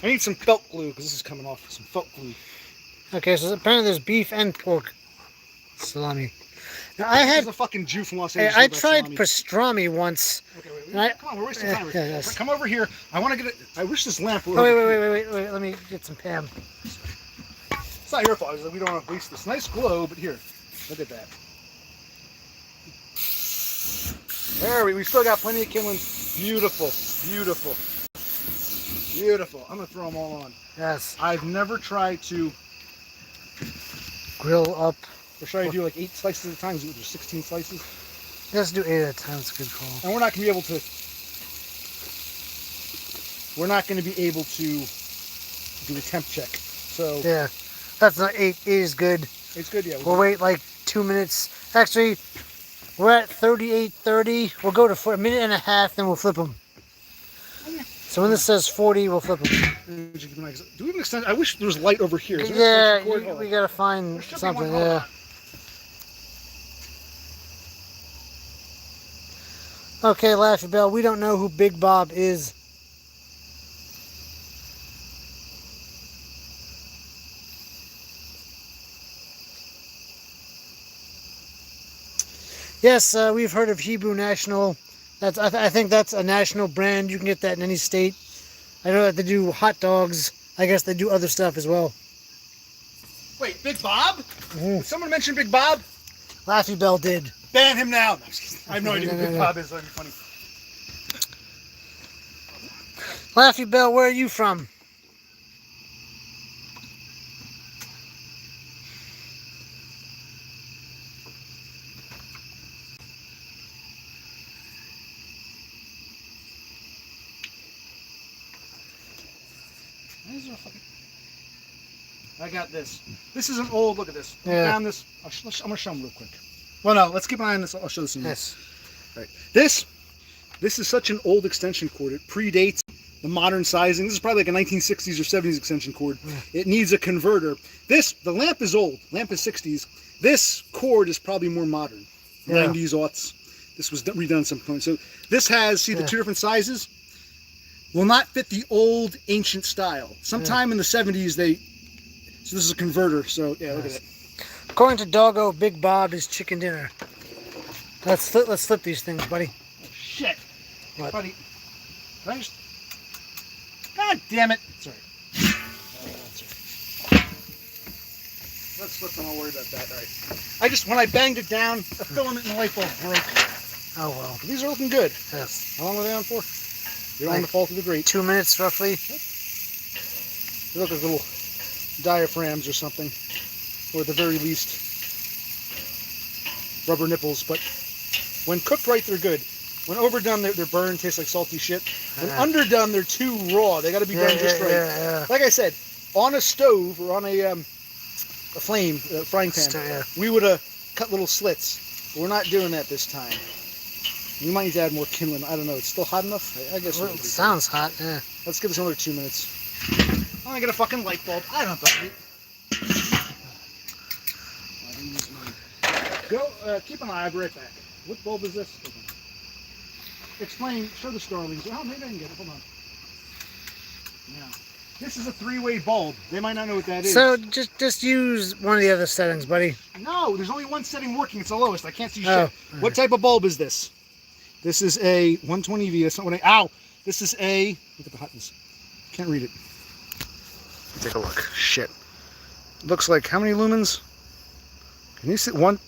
I need some felt glue, because this is coming off. Some felt glue. Okay, so apparently there's beef and pork salami. Now, This is a fucking Jew from Los Angeles. I tried pastrami once. Okay, wait. Come on, we're wasting time. Yes. Come over here. I want to get it. I wish this lamp were... Wait. Let me get some Pam. It's not your fault. We don't want to waste this. Nice glow, but here. Look at that. There we still got plenty of kindling. Beautiful. Beautiful. Beautiful. I'm going to throw them all on. Yes. I've never tried to grill up. Or should I do 8 slices at a time? Is it 16 slices? Let's do 8 at a time. That's a good call. And we're not going to be able to... We're not going to be able to do a temp check. So... Yeah. That's not 8. 8 is good. It's good, yeah. We'll wait 2 minutes. Actually, we're at 38:30. We'll go to a minute and a half, then we'll flip them. So when this says 40, we'll flip them. Do we have an extension? I wish there was light over here. Yeah, we gotta find something. Yeah. Okay, Laffy Bell. We don't know who Big Bob is. Yes, we've heard of Hebrew National. I think that's a national brand. You can get that in any state. I know that they do hot dogs. I guess they do other stuff as well. Wait, Big Bob? Did someone mention Big Bob? Laffy Bell did. Ban him now. I have no idea who Big Bob is. That'd be funny. Laffy Bell, where are you from? I got this. This is an old. Look at this. I Yeah. found this. I'm gonna show them real quick. Well, no, let's keep an eye on this. I'll show this in a minute. Yes. Right. This is such an old extension cord. It predates the modern sizing. This is probably like a 1960s or 70s extension cord. It needs a converter. The lamp is old. Lamp is 60s. This cord is probably more modern. Yeah. 90s, aughts. This was redone at some point. So this has, see the two different sizes? Will not fit the old ancient style. Sometime in the 70s so this is a converter. So yeah, look at that. According to Doggo, Big Bob is chicken dinner. Let's flip these things, buddy. Shit. What? Buddy. Can I just... God damn it. Sorry. Let's flip and I'll worry about that. All right. When I banged it down, the filament in the light bulb broke. Oh well. These are looking good. Yes. How long were they on for? They don't want to fall through the grate. 2 minutes roughly. They look like little diaphragms or something. Or at the very least, rubber nipples. But when cooked right, they're good. When overdone, they're burned, taste like salty shit. When underdone, they're too raw. They got to be burned just right. Yeah. Like I said, on a stove or on a frying pan, we would have cut little slits. But we're not doing that this time. We might need to add more kindling. I don't know. It's still hot enough? I guess. Well, it sounds hot, yeah. Let's give this another 2 minutes. I'm gonna get a fucking light bulb. I don't know. Go, keep an eye. I'll be right back. What bulb is this? Explain, show the starlings. Oh, maybe I can get it. Hold on. Yeah. This is a 3-way bulb. They might not know what that is. So just use one of the other settings, buddy. No, there's only one setting working. It's the lowest. I can't see shit. Oh. What type of bulb is this? This is a 120V. That's not what ow! This is a, look at the hotness. Can't read it. Take a look. Shit. Looks like, how many lumens? Can you see one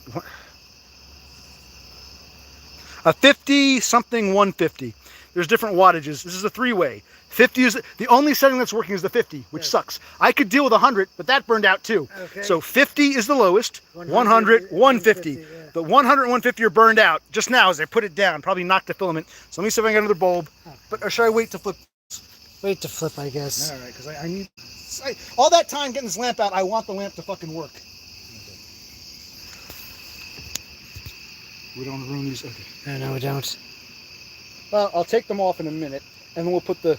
a 50 something 150. There's different wattages. This is a 3-way. 50 is the only setting that's working is the 50, which sucks. I could deal with 100, but that burned out too. Okay. So 50 is the lowest, 100, 150. Yeah. The 100 and 150 are burned out just now as I put it down. Probably knocked the filament. So let me see if I can get another bulb. But or should I wait to flip? Wait to flip, I guess. All right, because I need all that time getting this lamp out. I want the lamp to fucking work. We don't want to ruin these. Okay. No, we don't. Well, I'll take them off in a minute, and then we'll put the.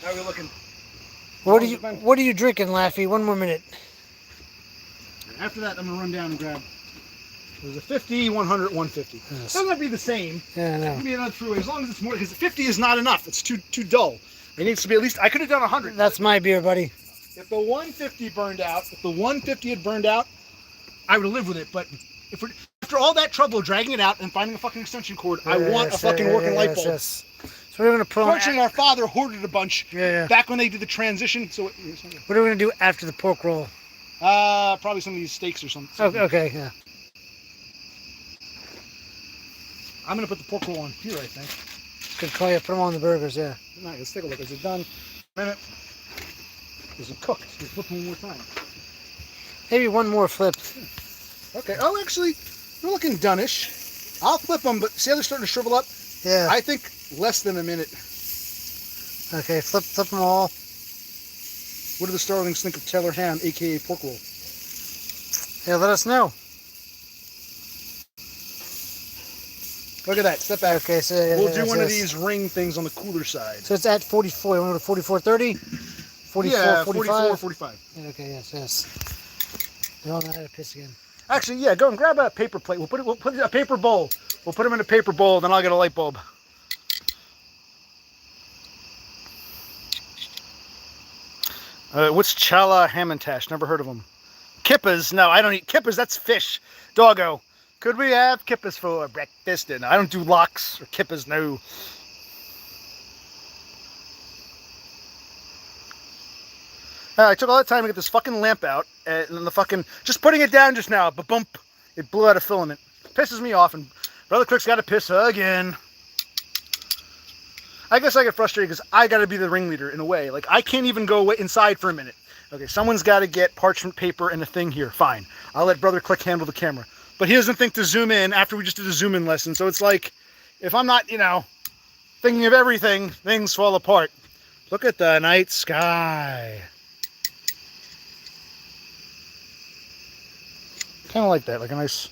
How are we looking? What are you drinking, Laffy? 1 more minute. After that, I'm gonna run down and grab. There's a 50, 100, 150. Yes. Doesn't have to be the same. Yeah, no. Give me another 3-way as long as it's more, because 50 is not enough. It's too dull. It needs to be at least. I could have done 100. That's my beer, buddy. If the 150 burned out, if the 150 had burned out, I would have lived with it. But if we're, after all that trouble of dragging it out and finding a fucking extension cord, I want a fucking working light bulb. Yes. So we're gonna put on. Fortunately, our father hoarded a bunch back when they did the transition. So what are we gonna do after the pork roll? probably some of these steaks or something. Okay, yeah. I'm gonna put the pork roll on here, I think. Good call. Yeah, put them on the burgers. Yeah. All right, let's take a look. Is it done? Minute. Is it cooked? Let's flip one more time. Maybe one more flip. Okay. Oh, actually, they're looking done-ish. I'll flip them, but see how they're starting to shrivel up? Yeah. I think less than a minute. Okay, flip them all. What do the starlings think of Taylor ham, aka pork roll? Yeah, let us know. Look at that. Step back. Okay, so We'll do one of these ring things on the cooler side. So it's at 44. You want to go to 44.30? 44, Yeah, 45? 45. Yeah, okay, yes. No, I'm out of piss again. Actually, yeah, go and grab a paper plate. We'll put a paper bowl. We'll put them in a paper bowl, then I'll get a light bulb. What's Chala Hamantash? Never heard of them. Kippas? No, I don't eat kippas. That's fish. Doggo. Could we have kippas for breakfast? And I don't do lox or kippas. No. I took all that time to get this fucking lamp out, and then the fucking just putting it down just now. But bump, it blew out a filament. Pisses me off, and Brother Click's got to piss again. I guess I get frustrated because I got to be the ringleader in a way. Like, I can't even go inside for a minute. Okay, someone's got to get parchment paper and a thing here. Fine. I'll let Brother Click handle the camera. But he doesn't think to zoom in after we just did a zoom in lesson. So it's like, if I'm not, thinking of everything, things fall apart. Look at the night sky. Kind of like that, like a nice...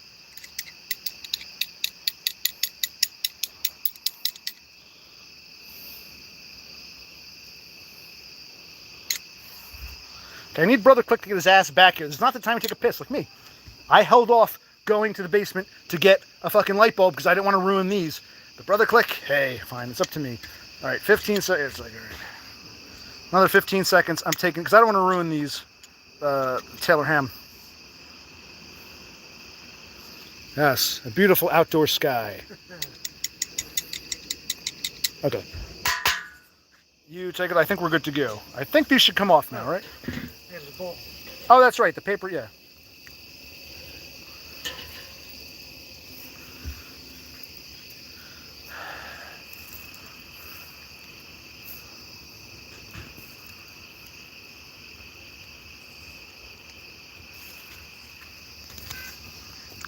Okay, I need Brother Click to get his ass back here. This is not the time to take a piss, like me. I held off going to the basement to get a fucking light bulb because I didn't want to ruin these. But Brother Click, hey, fine, it's up to me. All right, 15 seconds. Like, all right. Another 15 seconds. I'm taking, because I don't want to ruin these Taylor ham. Yes, a beautiful outdoor sky. Okay. You take it. I think we're good to go. I think these should come off now, right? Here's the bowl. Oh, that's right. The paper, yeah.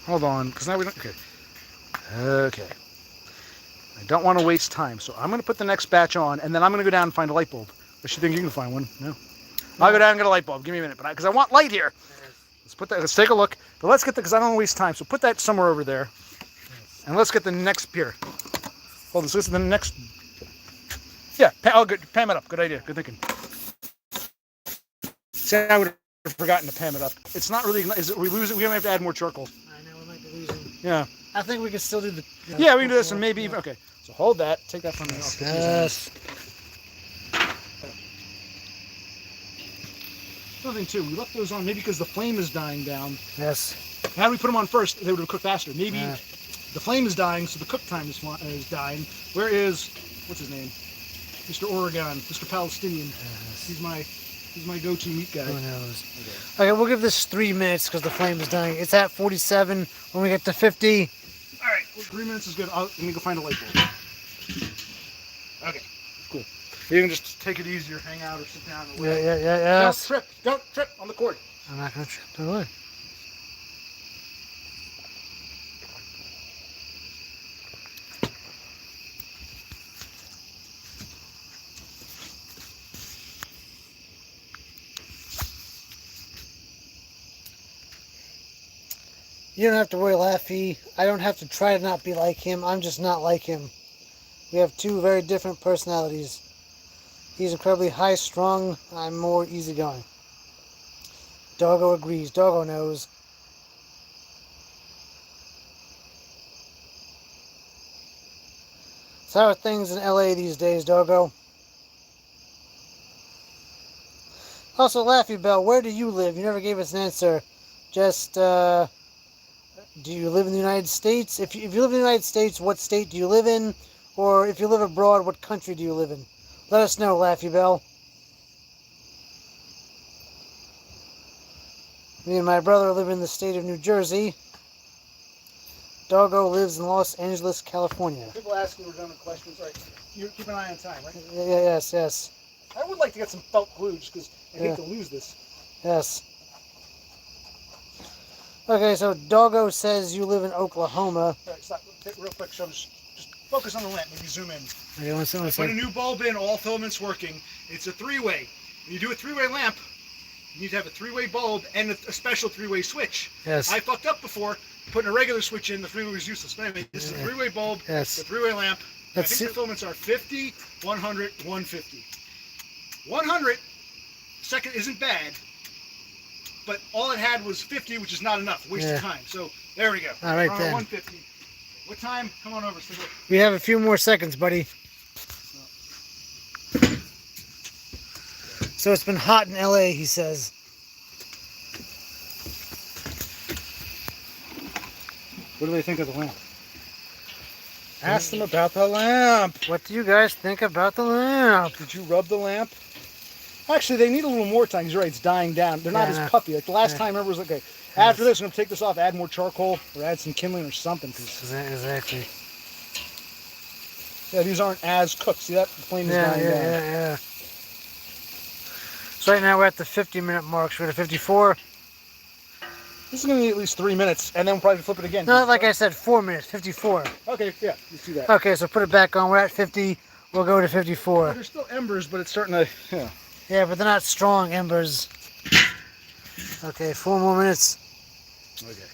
Hold on, because now we don't... Okay. Okay. I don't want to waste time, so I'm going to put the next batch on, and then I'm going to go down and find a light bulb. Does she think you can find one? No? I'll go down and get a light bulb. Give me a minute, because I want light here. Let's put that. Let's take a look. But let's get the, because I don't want to waste time. So put that somewhere over there, and let's get the next here. Hold on. So this is the next. Yeah. Oh, good. Pam it up. Good idea. Good thinking. See, I would have forgotten to Pam it up. It's not really. Is it? We lose it. We don't have to add more charcoal. I know we might be losing. Yeah. I think we can still do the. Yeah, we can do this, and maybe even. Okay. So hold that. Take that from me. Yes. Another thing too, we left those on maybe because the flame is dying down. Yes. Had we put them on first, they would have cooked faster. Maybe the flame is dying, so the cook time is dying. Where is, what's his name? Mr. Oregon, Mr. Palestinian. He's my go-to meat guy. Who knows? Okay, we'll give this 3 minutes because the flame is dying. It's at 47. When we get to 50. All right, well, 3 minutes is good. Let me go find a light bulb. Okay, cool. You can just take it easier, hang out, or sit down. Or Yeah. Don't trip on the cord. I'm not gonna trip. Don't worry. You don't have to worry, Laffy. I don't have to try to not be like him. I'm just not like him. We have two very different personalities. He's incredibly high-strung. I'm more easygoing. Doggo agrees. Doggo knows. So how are things in LA these days, Doggo? Also, Laffy Bell, where do you live? You never gave us an answer. Just, do you live in the United States? If you live in the United States, what state do you live in? Or if you live abroad, what country do you live in? Let us know, Laffy Bell. Me and my brother live in the state of New Jersey. Doggo lives in Los Angeles, California. People asking redundant questions. All right, you keep an eye on time, right? Yes. I would like to get some felt glue just because I hate to lose this. Yes. Okay, so Doggo says you live in Oklahoma. All right, stop. Take real quick. So just focus on the lamp. Maybe zoom in. Okay, one second. Put a new bulb in. All filaments working. It's a three-way. When you do a three-way lamp, you need to have a three-way bulb and a special three-way switch. Yes. I fucked up before. Putting a regular switch in, the three-way was useless. But anyway, this is a three-way bulb. Yes. The three-way lamp. I Let's think the filaments are 50, 100, 150. 100 second isn't bad, but all it had was 50, which is not enough. Wasted time. So there we go. All right, we're on then. 150. What time? Come on over. So We have a few more seconds, buddy. So it's been hot in LA, he says. what do they think of the lamp? Ask them about the lamp. What do you guys think about the lamp? Did you rub the lamp? Actually, they need a little more time. You're right, it's dying down. They're not as puffy. Like the last time, I remember, was like, okay, after this, I'm going to take this off, add more charcoal, or add some kindling or something. Exactly. Yeah, these aren't as cooked. See that? The flame is dying down. Yeah. So right now we're at the 50-minute mark. So we're at 54. This is going to be at least 3 minutes, and then we'll probably flip it again. No, like I said, 4 minutes. 54. Okay, yeah, let's do that. Okay, so put it back on. We're at 50. We'll go to 54. There's still embers, but it's starting to, yeah. Yeah, but they're not strong embers. Okay, 4 more minutes. Okay.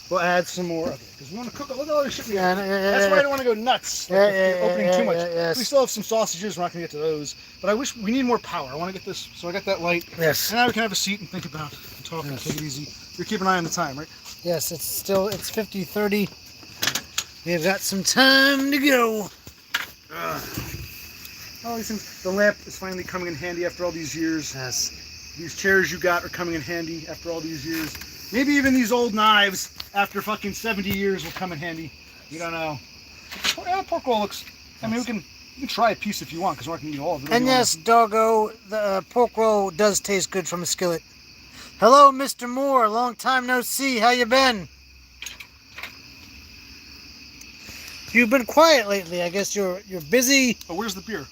We'll add some more. Okay, because we want to cook. Look at all this shit we got. Yeah, That's why I don't want to go nuts. Like if you're opening too much. yes. We still have some sausages. We're not going to get to those. But I wish we need more power. I want to get this. So I got that light. Yes. And now we can have a seat and think about it and talk and take it easy. You're keeping an eye on the time, right? Yes, it's 50:30. We've got some time to go. All these things. The lamp is finally coming in handy after all these years. Yes. These chairs you got are coming in handy after all these years. Maybe even these old knives after fucking 70 years will come in handy. You don't know. Yeah, pork roll looks. I mean, you can try a piece if you want, because we're not going to eat all of it. And yes, doggo, the pork roll does taste good from a skillet. Hello, Mr. Moore. Long time no see. How you been? You've been quiet lately. I guess you're busy. Oh, where's the beer? You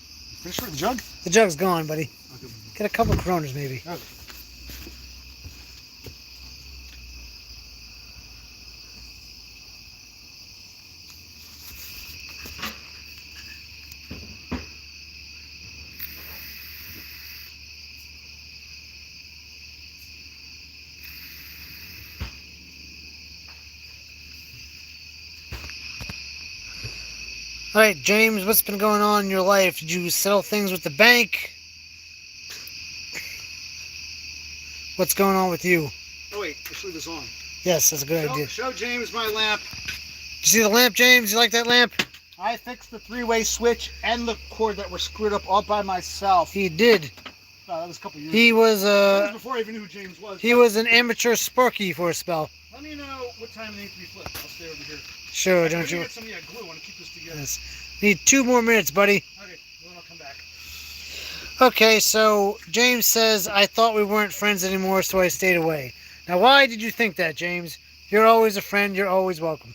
finished with the jug? The jug's gone, buddy. Okay. Get a couple Coronas, maybe. Okay. All right, James, what's been going on in your life? Did you settle things with the bank? What's going on with you? Oh, wait. Let's leave this on. Yes, that's a good idea. Show James my lamp. Did you see the lamp, James? You like that lamp? I fixed the three-way switch and the cord that were screwed up all by myself. He did. Oh, that was a couple years He ago. was That was before I even knew who James was. he was an amateur Sparky for a spell. Let me know what time they need to be flipped. I'll stay over here. Sure, I'm don't gonna you? get some glue. I want to keep this together. Yes. Need 2 more minutes, buddy. Okay, then I'll come back. Okay, so James says, I thought we weren't friends anymore, so I stayed away. Now, why did you think that, James? You're always a friend. You're always welcome.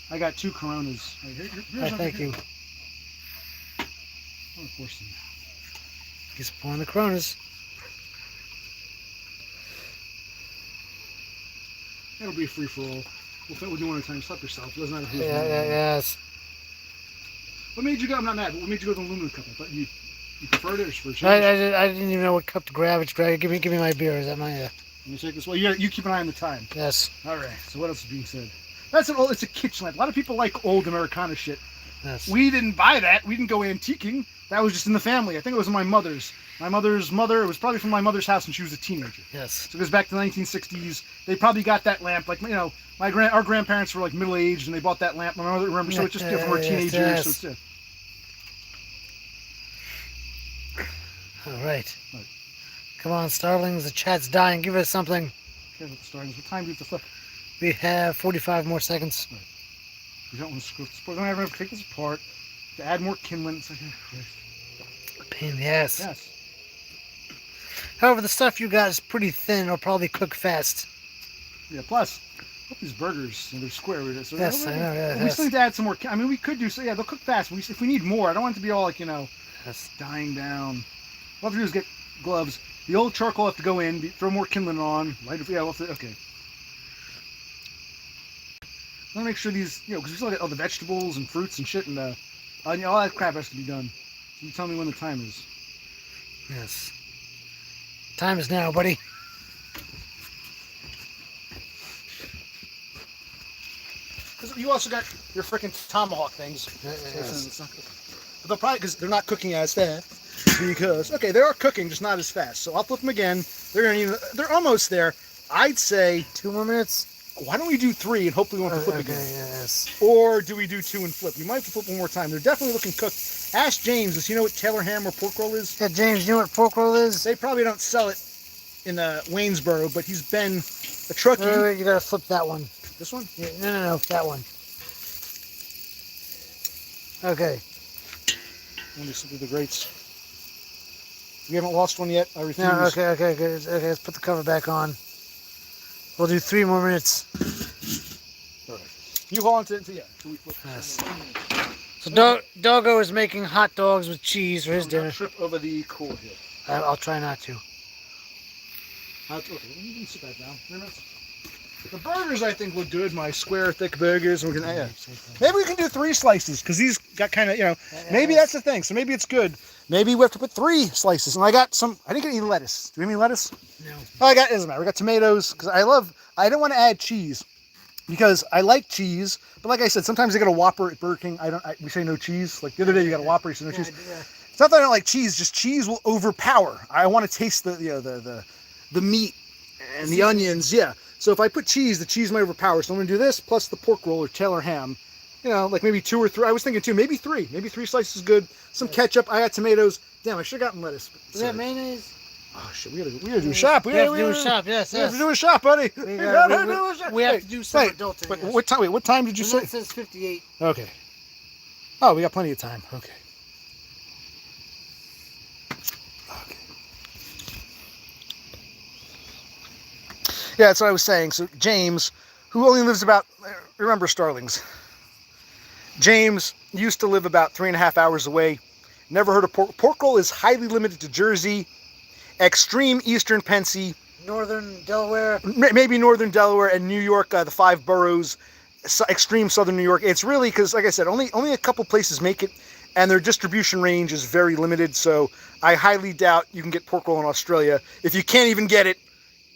I got 2 Coronas. Right, here's Thank you. Oh, of course. He's pouring the Coronas. It'll be a free-for-all. We'll do one at a time. Slap yourself. It doesn't matter who's Yes. What made you go? I'm not mad, but what made you go to the aluminum cup? I thought you preferred it or for a change? I didn't even know what cup to grab. It's grab. Give me my beer. Is that my? Let me take this. Well, you keep an eye on the time. Yes. All right. So what else is being said? It's a kitchen lamp. A lot of people like old Americana shit. Yes. We didn't buy that. We didn't go antiquing. That was just in the family. I think it was my mother's. My mother's mother. It was probably from my mother's house when she was a teenager. Yes. So it goes back to the 1960s. They probably got that lamp. Like, you know, our grandparents were like middle aged and they bought that lamp. My mother remember. So it's just from her teenage years. So it's All right. Right. Come on, Starlings. The chat's dying. Give us something. Okay, with the startings. What time do you have to flip? We have 45 more seconds. We don't want to screw this. We don't ever have to take this apart. To add more kindling. It's like, Pain in the ass. yes. However, the stuff you got is pretty thin. It'll probably cook fast. Yeah. Plus, look at these burgers. They're square. So Yes, I know. Yeah, we still need to add some more. I mean, we could do so. Yeah, they'll cook fast. If we need more, I don't want it to be all like, you know, Yes. dying down. What we'll have to do is get gloves. The old charcoal have to go in. Throw more kindling on. Light it. Yeah. We'll have to, okay. I want to make sure these, you know, because we still got all the vegetables and fruits and shit and onion, all that crap has to be done. So you tell me when the time is. Yes. Time is now, buddy. Because you also got your freaking tomahawk things. Yes. But they'll probably, because they're not cooking as fast. Because, okay, they are cooking, just not as fast. So I'll flip them again. They're almost there. I'd say, 2 more minutes. why don't we do 3 and hopefully we won't have to flip Okay, again? yes. Or do we do 2 and flip? We might have to flip one more time. They're definitely looking cooked. Ask James, does he know what Taylor ham or pork roll is? Yeah, James, you know what pork roll is? They probably don't sell it in Waynesboro, but he's been a truckie. Wait, you gotta flip that one. This one? Yeah, no, that one. Okay. Let me slip through the grates. We haven't lost one yet. I refuse. No, okay, let's put the cover back on. We'll do 3 more minutes. All right. You hold on to it until we flip. Yes. So Doggo is making hot dogs with cheese for his Don't dinner. trip over the core here. I'll try not to. Okay, you can sit back down. The burgers I think look good. My square thick burgers. We're gonna, yeah. Maybe we can do 3 slices because these got kind of, you know. Maybe that's the thing. So maybe it's good. Maybe we have to put 3 slices. And I got some. I didn't get any lettuce. Do we have any lettuce? No. Oh, I got. It doesn't matter. We got tomatoes because I don't want to add cheese because I like cheese. But like I said, sometimes I get a Whopper at Burger King. We say no cheese. Like the other day, you got a Whopper. You said no cheese. Yeah. It's not that I don't like cheese. Just cheese will overpower. I want to taste the meat and the onions. Yeah. So if I put cheese, the cheese might overpower. So I'm gonna do this plus the pork roll or Taylor ham. You know, like maybe 2 or 3. I was thinking 2, maybe 3. Maybe 3 slices is good. Some ketchup. I got tomatoes. Damn, I should have gotten lettuce. Is that mayonnaise? Oh shit, we gotta do a shop. We have to do a shop. Yes, We have yes. to do a shop, buddy. We Wait, have to do some wait, adulting. Wait, Yes. what time did you And say? that says 58. Okay. Oh, we got plenty of time. Okay. Okay. Yeah, that's what I was saying. So James, who only lives about, remember Starlings. James used to live about 3.5 hours away. Never heard of pork. Pork roll is highly limited to Jersey, extreme eastern Pennsy, Northern Delaware. maybe northern Delaware and New York, the 5 boroughs, extreme southern New York. It's really because, like I said, only a couple places make it, and their distribution range is very limited. So I highly doubt you can get pork roll in Australia if you can't even get it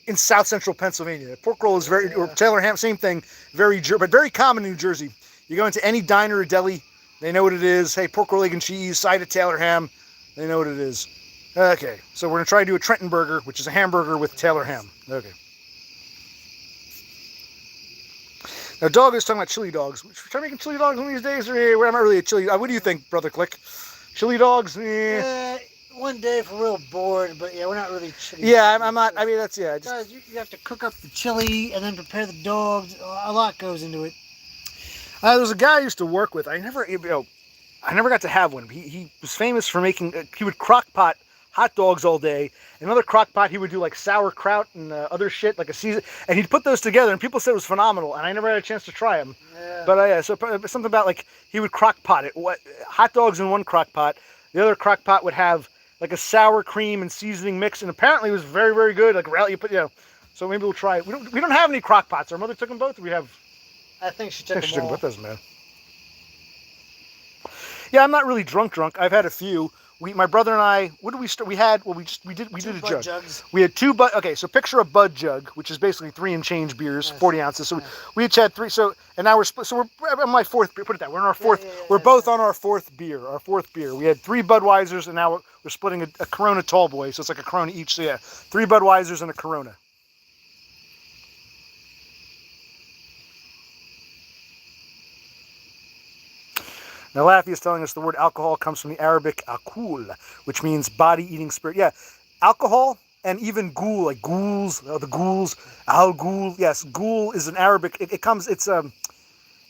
in South Central Pennsylvania. Pork roll is very, or Taylor ham, same thing, but very common in New Jersey. You go into any diner or deli, they know what it is. Hey, pork roll, egg, and cheese, side of Taylor ham, they know what it is. Okay, so we're gonna try to do a Trenton burger, which is a hamburger with Taylor ham. Okay. Now, Dog is talking about chili dogs. Should we try making chili dogs one of these days? Or I'm not really a chili. What do you think, Brother Click? Chili dogs? One day if we're real bored, but yeah, we're not really chili. Yeah, I'm not. I mean, that's yeah. Guys, you have to cook up the chili and then prepare the dogs. A lot goes into it. There was a guy I used to work with. I never got to have one. He was famous for making. He would crock pot hot dogs all day. Another crock pot, he would do like sauerkraut and other shit, like a season. And he'd put those together, and people said it was phenomenal. And I never had a chance to try them. Yeah. But so something about like he would crock pot it. Hot dogs in one crock pot. The other crock pot would have like a sour cream and seasoning mix, and apparently it was very, very good. Like you put, So maybe we'll try it. We don't have any crock pots. Our mother took them both. We have. I think she took them all. That doesn't matter. Yeah, I'm not really drunk. I've had a few. My brother and I. What did we start? We had. Well, we did a jug. Jugs. We had 2 bud. Okay, so picture a bud jug, which is basically 3 and change beers, 40 ounces. So we each had 3. So and now we're split. So we're on my 4th beer. Put it that. We're in our 4th. We're both on our 4th beer. Our 4th beer. We had 3 Budweisers, and now we're splitting a Corona Tall Boy. So it's like a Corona each. So yeah, 3 Budweisers and a Corona. Now, Laffy is telling us the word alcohol comes from the Arabic akul, which means body-eating spirit. Yeah, alcohol and even ghoul, like ghouls, the ghouls, al-ghoul. Yes, ghoul is an Arabic. It's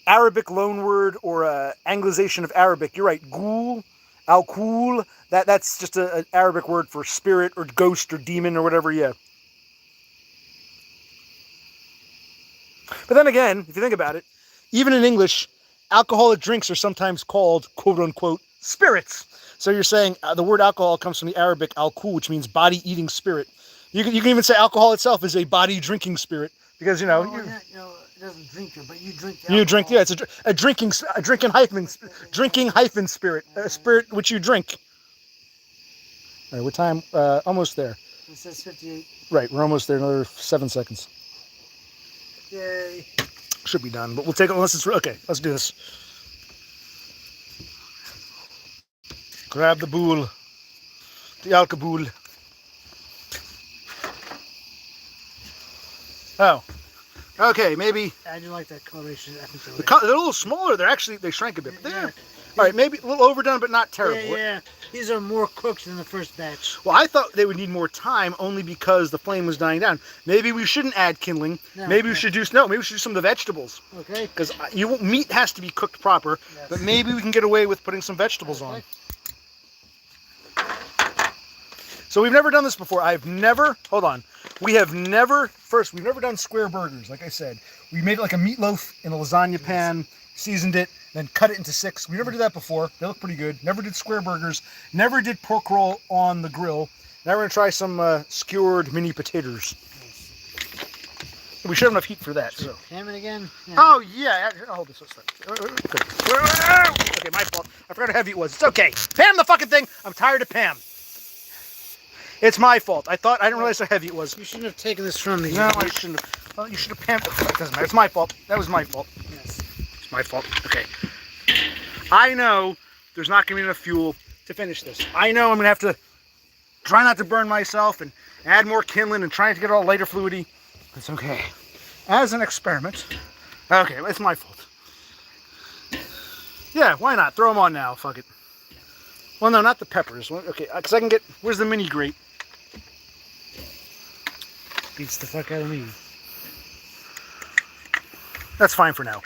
Arabic loanword or Anglicization of Arabic. You're right, ghoul, al-kul. That's just an Arabic word for spirit or ghost or demon or whatever. Yeah. But then again, if you think about it, even in English, alcoholic drinks are sometimes called, quote unquote, spirits. So you're saying the word alcohol comes from the Arabic al-kul, which means body-eating spirit. You can even say alcohol itself is a body-drinking spirit because it doesn't drink it, but you drink. The you alcohol. drink. Yeah, it's a drinking hyphen spirit, a spirit which you drink. All right, what time? Almost there. It says 58. Right, we're almost there. Another 7 seconds. Yay. Should be done, but we'll take it unless it's okay. Let's do this. Grab the boule, the alcohol. Oh, okay. Maybe I do like that coloration. I think they're a little smaller. They shrank a bit. But they're all right. Maybe a little overdone, but not terrible. Yeah. These are more cooked than the first batch. Well, I thought they would need more time only because the flame was dying down. Maybe we shouldn't add kindling. No, maybe we should do some of the vegetables. Okay. Because meat has to be cooked proper, but maybe we can get away with putting some vegetables on. So we've never done this before. We've never done square burgers. Like I said, we made it like a meatloaf in a lasagna pan, seasoned it, then cut it into 6. We never did that before. They look pretty good. Never did square burgers. Never did pork roll on the grill. Now we're going to try some skewered mini potatoes. We should have enough heat for that. So. Ham it again? Yeah. Oh, yeah. I'll hold this. Okay, my fault. I forgot how heavy it was. It's okay. Pam the fucking thing. I'm tired of Pam. It's my fault. I didn't realize how heavy it was. You shouldn't have taken this from me. No, I shouldn't have. Well, you should have Pam. It doesn't matter. It's my fault. That was my fault. Yes. It's my fault. Okay. I know there's not going to be enough fuel to finish this. I know I'm going to have to try not to burn myself and add more kindling and try to get it all lighter fluidy. It's okay. As an experiment. Okay, it's my fault. Yeah, why not? Throw them on now. Fuck it. Well, no, not the peppers. Okay, because I can get... Where's the mini grate? Beats the fuck out of me. That's fine for now.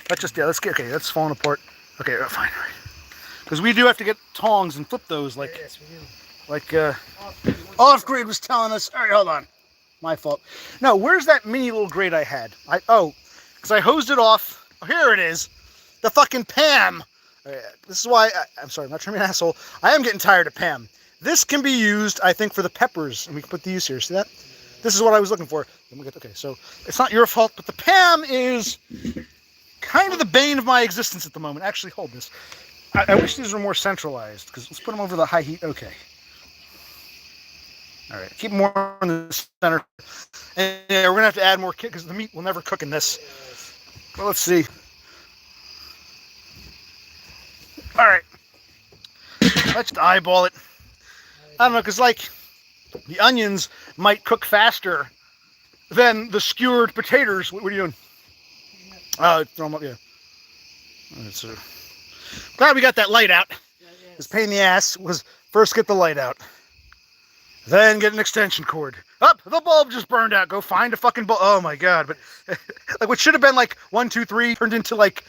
Let's get... Okay, that's falling apart. Okay, fine. All right. Because we do have to get tongs and flip those like... Yes, we do. Like, Off-Grid was telling us... All right, hold on. My fault. No, where's that mini little grate I had? Because I hosed it off. Oh, here it is. The fucking Pam. This is why... I'm sorry, I'm not trying to be an asshole. I am getting tired of Pam. This can be used, I think, for the peppers. And we can put these here. See that? This is what I was looking for. Okay, so it's not your fault, but the Pam is kind of the bane of my existence at the moment. Actually, hold this. I wish these were more centralized, because let's put them over the high heat. Okay. All right, keep more in the center. And yeah, we're going to have to add more because the meat will never cook in this. Well, let's see. All right. Let's eyeball it. I don't know, because like the onions might cook faster than the skewered potatoes. What are you doing? Oh, throw them up, yeah. Right, glad we got that light out. This pain in the ass was first get the light out. Then get an extension cord. Up, the bulb just burned out. Go find a fucking bulb. Oh my god! But like what should have been like 1, 2, 3 turned into like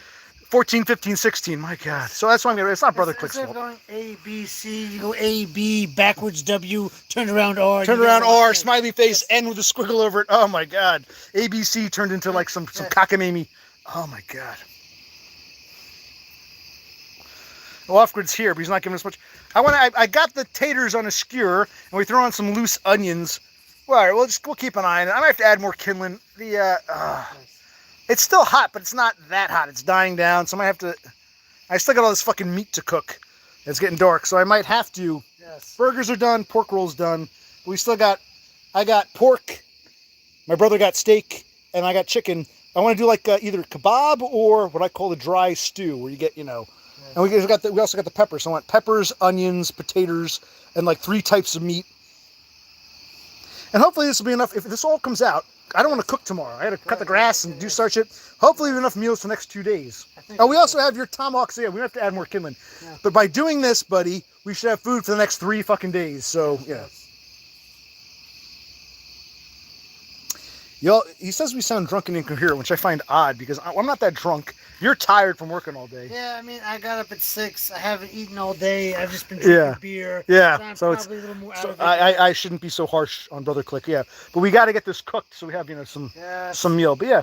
14, 15, 16. My god! So that's why I'm gonna. It's not Brother Click's fault. Instead of going A, B, C, you go A, B, backwards W, turn around R. Turn around R, smiley face, N with a squiggle over it. Oh my god! A, B, C turned into like some cockamamie. Oh my god! Well, Off-Grid's here, but he's not giving us much. I got the taters on a skewer, and we throw on some loose onions. Well, all right, we'll keep an eye on it. I might have to add more kindling. It's still hot, but it's not that hot. It's dying down, so I might have to. I still got all this fucking meat to cook. It's getting dark, so I might have to. Yes. Burgers are done. Pork rolls done. We still got. I got pork. My brother got steak, and I got chicken. I want to do like either kebab or what I call the dry stew, where you get And we also got the peppers. So I want peppers, onions, potatoes, and like 3 types of meat. And hopefully this will be enough. If this all comes out, I don't want to cook tomorrow. I got to cut the grass and do such shit. Hopefully we have enough meals for the next 2 days. Oh, we also have your tomahawks. Yeah, we don't have to add more kindling. Yeah. But by doing this, buddy, we should have food for the next 3 fucking days. So, yeah. He says we sound drunk and incoherent, which I find odd because I'm not that drunk. You're tired from working all day. Yeah, I mean, I got up at 6. I haven't eaten all day. I've just been drinking beer. Yeah, so it's. A little more I shouldn't be so harsh on Brother Click. Yeah, but we got to get this cooked so we have some meal. But yeah,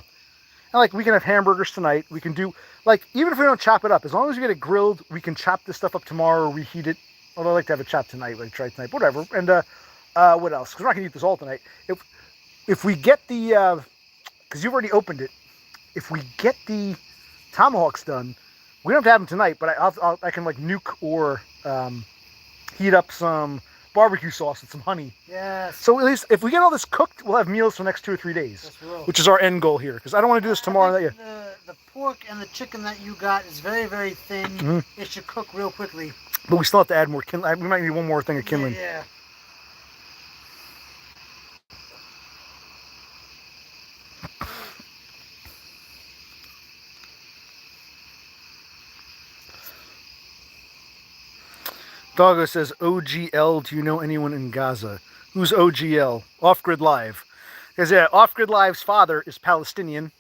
and like we can have hamburgers tonight. We can do like even if we don't chop it up, as long as we get it grilled, we can chop this stuff up tomorrow or reheat it. Although I like to have it chopped tonight, like try tonight, whatever. And what else? Because we're not gonna eat this all tonight. If we get the, because you've already opened it, if we get the tomahawks done, we don't have to have them tonight, but I can like nuke or heat up some barbecue sauce and some honey. Yes. So at least if we get all this cooked, we'll have meals for the next 2 or 3 days, which is our end goal here. Because I don't want to do this tomorrow. The pork and the chicken that you got is very, very thin. Mm-hmm. It should cook real quickly. But we still have to add more kindling. We might need one more thing of kindling. Yeah. Doggo says, OGL, do you know anyone in Gaza? Who's OGL? Off-Grid Live. Because, yeah, Off-Grid Live's father is Palestinian.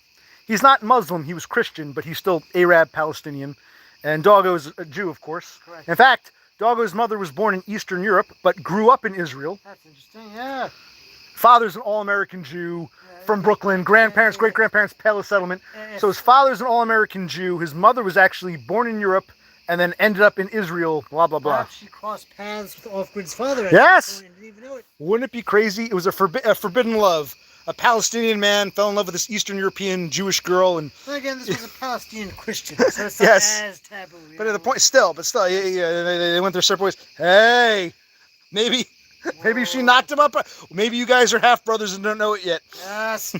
He's not Muslim, he was Christian, but he's still Arab Palestinian. And Doggo is a Jew, of course. Correct. In fact, Doggo's mother was born in Eastern Europe, but grew up in Israel. That's interesting, yeah. Father's an all-American Jew from Brooklyn. Grandparents, great-grandparents, Palace settlement. Yes. So his father's an all-American Jew. His mother was actually born in Europe and then ended up in Israel, blah, blah, blah. Perhaps she crossed paths with Off-Grid's father at Yes! some point and didn't even know it. Wouldn't it be crazy? It was a forbidden love. A Palestinian man fell in love with this Eastern European Jewish girl, and Then again, this was a Palestinian Christian, so it's not Yes. as taboo. but at the point, still, yeah, they went their separate ways. Hey, maybe she knocked him up. Maybe you guys are half brothers and don't know it yet. Yes.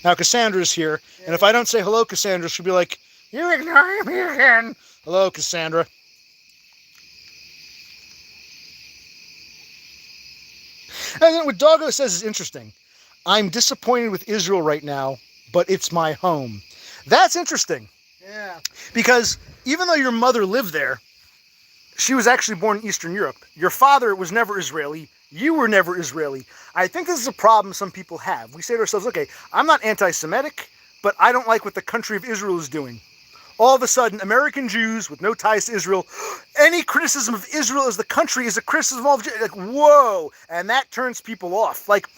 Now Cassandra's here, and if I don't say hello, Cassandra, she'll be like, "You ignoring me again." Hello, Cassandra. And then what Doggo says is interesting. I'm disappointed with Israel right now, but it's my home. That's interesting. Yeah. Because even though your mother lived there, she was actually born in Eastern Europe. Your father was never Israeli. You were never Israeli. I think this is a problem some people have. We say to ourselves, okay, I'm not anti-Semitic, but I don't like what the country of Israel is doing. All of a sudden, American Jews with no ties to Israel, any criticism of Israel as the country is a criticism of, like, whoa, and that turns people off. Like,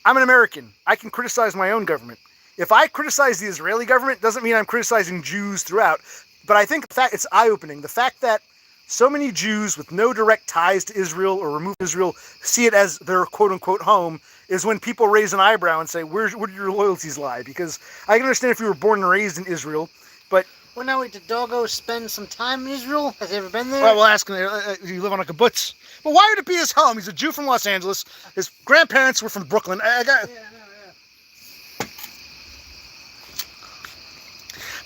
I'm an American. I can criticize my own government. If I criticize the Israeli government, doesn't mean I'm criticizing Jews throughout. But I think it's eye-opening. The fact that so many Jews with no direct ties to Israel or remove Israel see it as their quote-unquote home is when people raise an eyebrow and say, where do your loyalties lie? Because I can understand if you were born and raised in Israel, but... Well, now, wait, did Doggo spend some time in Israel? Has he ever been there? Well, we'll ask him. You live on a kibbutz. But why would it be his home? He's a Jew from Los Angeles. His grandparents were from Brooklyn. Yeah.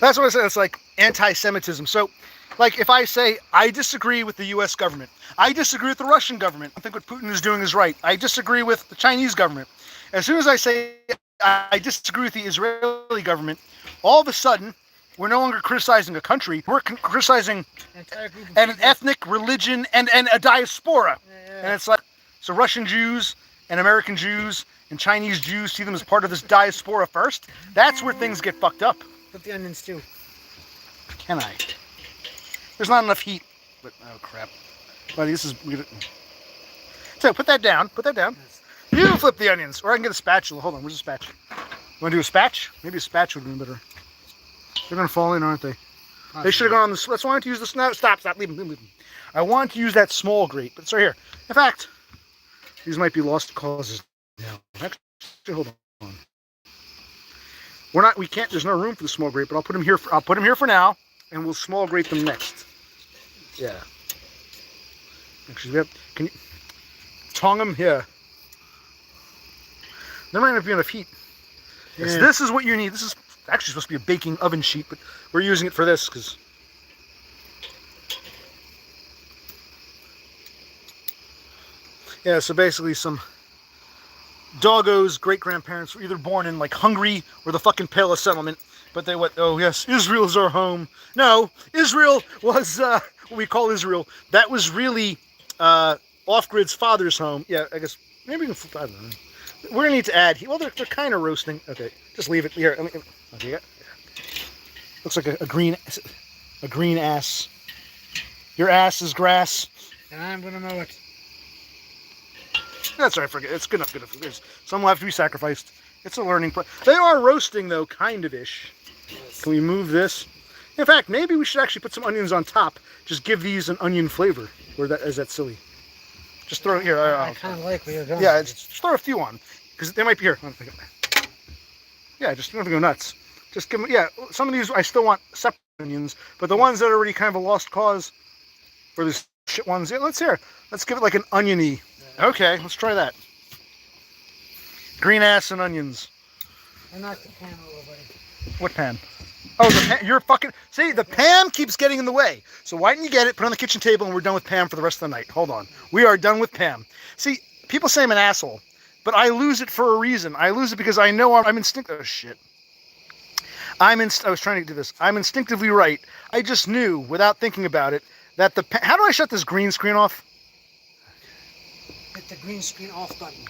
That's what I said. It's like anti-Semitism. So, like, if I say, I disagree with the U.S. government, I disagree with the Russian government, I think what Putin is doing is right, I disagree with the Chinese government. As soon as I say, I disagree with the Israeli government, all of a sudden, we're no longer criticizing a country, we're criticizing an ethnic religion and a diaspora. Yeah. And it's like, so Russian Jews and American Jews and Chinese Jews see them as part of this diaspora first. That's where things get fucked up. With the onions, too. Can I? There's not enough heat. But, oh crap. Buddy, this is... So, put that down. Put that down. You can flip the onions. Or I can get a spatula. Hold on, where's the spatula? You want to do a spatch? Maybe a spatula would be better. They're going to fall in, aren't they? They should have gone on the... Let's want to use this... No, stop. Leave them. I want to use that small grate, but it's right here. In fact, these might be lost causes now. Actually, hold on. We can't, there's no room for the small grate, but I'll put them here for now, and we'll small grate them next. Yeah. Actually, can you tongue them? Yeah. There might not be enough heat. Yeah. This is what you need. This is actually supposed to be a baking oven sheet, but we're using it for this because... Yeah, so basically some Doggo's great-grandparents were either born in, like, Hungary or the fucking Pale of Settlement, but they went, oh yes, Israel's our home. No, Israel was, what we call Israel, that was really Off-Grid's father's home. Yeah, I guess, maybe we can flip, I don't know. We're gonna need to add, well, they're kind of roasting. Okay, just leave it here. Okay, yeah. Looks like a green ass. Your ass is grass. And I'm gonna mow it. That's right, forget it. It's good enough, some will have to be sacrificed. It's a learning process. They are roasting, though, kind of-ish. Yes. Can we move this? In fact, maybe we should actually put some onions on top. Just give these an onion flavor. Or is that silly? Just throw it here. I kind of like where you're going. Yeah, just throw a few on. Because they might be here. Yeah, just don't have to go nuts. Just give them, yeah, some of these I still want separate onions, but the ones that are already kind of a lost cause, or these shit ones, yeah, let's give it like an oniony. Okay, let's try that. Green ass and onions. I knocked the pan over, buddy. What pan? Oh, the pan. You're fucking... See, the pan keeps getting in the way. So why don't you get it, put it on the kitchen table, and we're done with Pam for the rest of the night. Hold on. We are done with Pam. See, people say I'm an asshole, but I lose it for a reason. I lose it because I know I'm instinctive. Oh, shit. I was trying to do this. I'm instinctively right. I just knew, without thinking about it, that the pan... How do I shut this green screen off? Hit the green screen off button.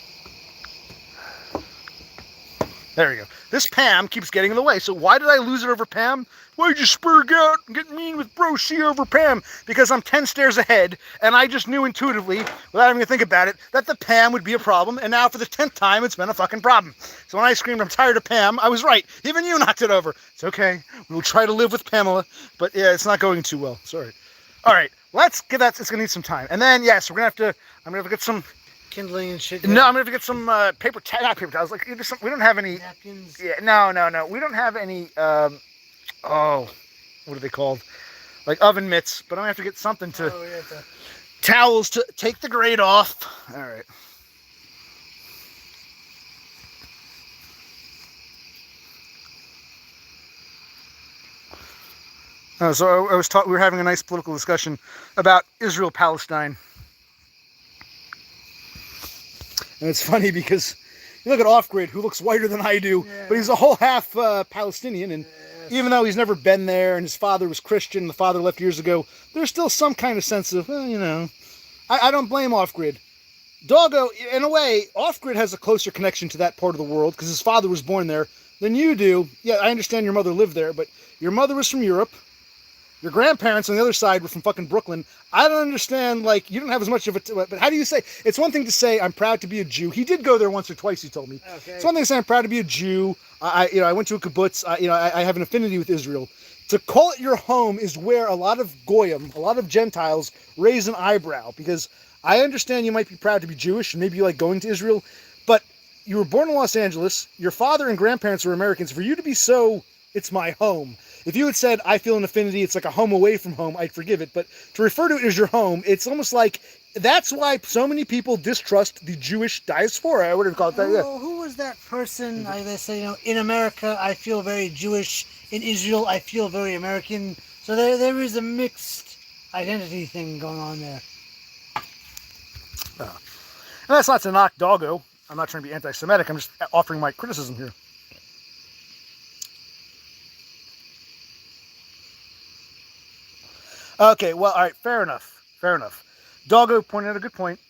There we go. This Pam keeps getting in the way. So why did I lose it over Pam? Why'd you spurg out and get mean with Bro C over Pam? Because I'm 10 stairs ahead, and I just knew intuitively, without having to think about it, that the Pam would be a problem, and now for the 10th time, it's been a fucking problem. So when I screamed, I'm tired of Pam, I was right. Even you knocked it over. It's okay. We'll try to live with Pamela, but yeah, it's not going too well. Sorry. All right, let's get that. It's going to need some time. And then, yes, I'm going to have to get some... Kindling and shit. No, I'm gonna have to get some not paper towels. Like we don't have any Napkins. Yeah, no. We don't have any. What are they called? Like oven mitts. But I'm gonna have to get something to towels to take the grate off. All right. So I was we were having a nice political discussion about Israel-Palestine. And it's funny because you look at Off-Grid, who looks whiter than I do, but he's a whole half Palestinian, and even though he's never been there and his father was Christian, the father left years ago, there's still some kind of sense of, well, you know, I don't blame Off-Grid. Doggo, in a way, Off-Grid has a closer connection to that part of the world because his father was born there than you do. Yeah, I understand your mother lived there, but your mother was from Europe. Your grandparents on the other side were from fucking Brooklyn. I don't understand, like, you don't have as much of it, but how do you say, it's one thing to say, I'm proud to be a Jew. He did go there once or twice, he told me. Okay. It's one thing to say, I'm proud to be a Jew. I went to a kibbutz. I have an affinity with Israel. To call it your home is where a lot of Goyim, a lot of Gentiles, raise an eyebrow, because I understand you might be proud to be Jewish, and maybe you like going to Israel, but you were born in Los Angeles, your father and grandparents were Americans. For you to be so, it's my home. If you had said, I feel an affinity, it's like a home away from home, I'd forgive it. But to refer to it as your home, it's almost like, that's why so many people distrust the Jewish diaspora. I wouldn't call it that. Yeah. Who was that person? They say, in America, I feel very Jewish. In Israel, I feel very American. So there is a mixed identity thing going on there. And that's not to knock Doggo. I'm not trying to be anti-Semitic. I'm just offering my criticism here. Okay, well, all right, fair enough. Doggo pointed out a good point.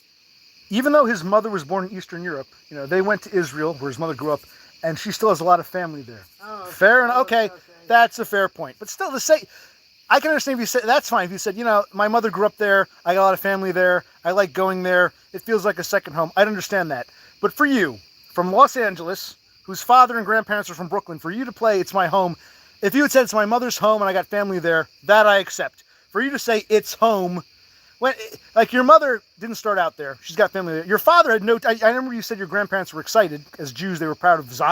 Even though his mother was born in Eastern Europe, they went to Israel, where his mother grew up, and she still has a lot of family there. Oh, fair enough. Okay, that's a fair point. But still, to say, I can understand if you said, that's fine. If you said, my mother grew up there, I got a lot of family there, I like going there, it feels like a second home. I'd understand that. But for you, from Los Angeles, whose father and grandparents are from Brooklyn, for you to play, it's my home, if you had said it's my mother's home and I got family there, that I accept. For you to say it's home, when, like, your mother didn't start out there. She's got family there. Your father had no... I remember you said your grandparents were excited. As Jews, they were proud of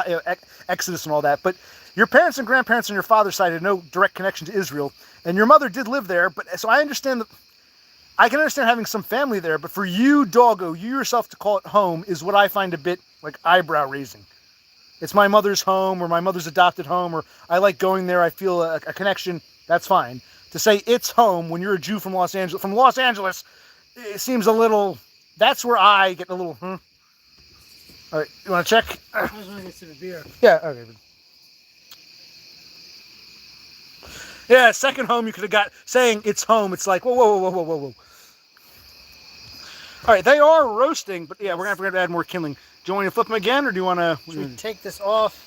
Exodus and all that. But your parents and grandparents on your father's side had no direct connection to Israel. And your mother did live there. But so I understand that... I can understand having some family there. But for you, Doggo, you yourself to call it home is what I find a bit, like, eyebrow-raising. It's my mother's home or my mother's adopted home or I like going there. I feel a connection. That's fine. To say it's home when you're a Jew from Los Angeles, it seems a little, that's where I get a little, All right, you want to check? I just want to get some beer. Yeah, okay. Yeah, second home you could have got, saying it's home, it's like, whoa. All right, they are roasting, but yeah, we're going to have to add more kindling. Do you want me to flip them again, or do you want to? Should we take this off?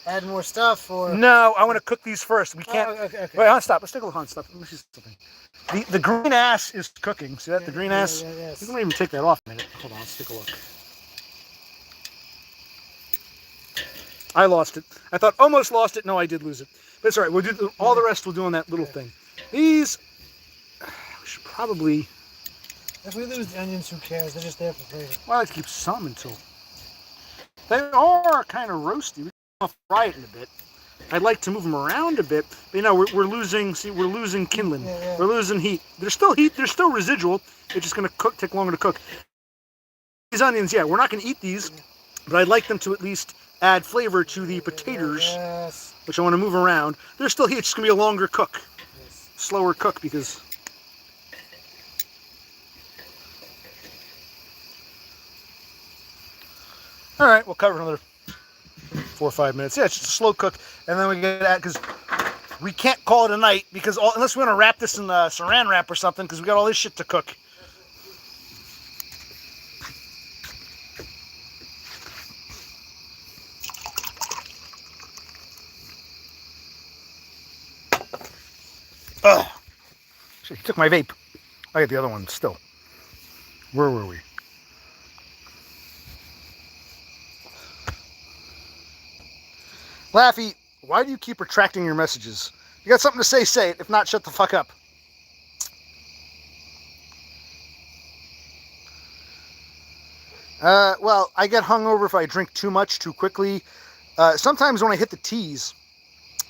Add more stuff, or no? I want to cook these first. We can't. Okay. Wait, I'll stop. Let's take a look on stuff. Let me see something. The green ass is cooking. See that? The green ass. Yes. We can even take that off a minute. Hold on. Let's take a look. I lost it. I thought almost lost it. No, I did lose it. But it's all right. We'll do all the rest. We'll do on that little thing. These we should probably. If we lose the onions, who cares? They're just there for flavor. Well, I like to keep some until they are kind of roasty. I'll fry it in a bit. I'd like to move them around a bit, but we're losing. See, we're losing kindling. Yeah. We're losing heat. There's still heat. There's still residual. It's just going to take longer to cook. These onions, yeah, we're not going to eat these, but I'd like them to at least add flavor to the potatoes, which I want to move around. There's still heat. It's just going to be a longer cook, slower cook because. All right, we'll cover another 4 or 5 minutes. Yeah, it's just a slow cook, and then we get that because we can't call it a night because unless we want to wrap this in saran wrap or something because we got all this shit to cook. Shit, he took my vape. I got the other one still. Where were we? Laffy, why do you keep retracting your messages? You got something to say, say it. If not, shut the fuck up. Well, I get hungover if I drink too much too quickly. Sometimes when I hit the teas,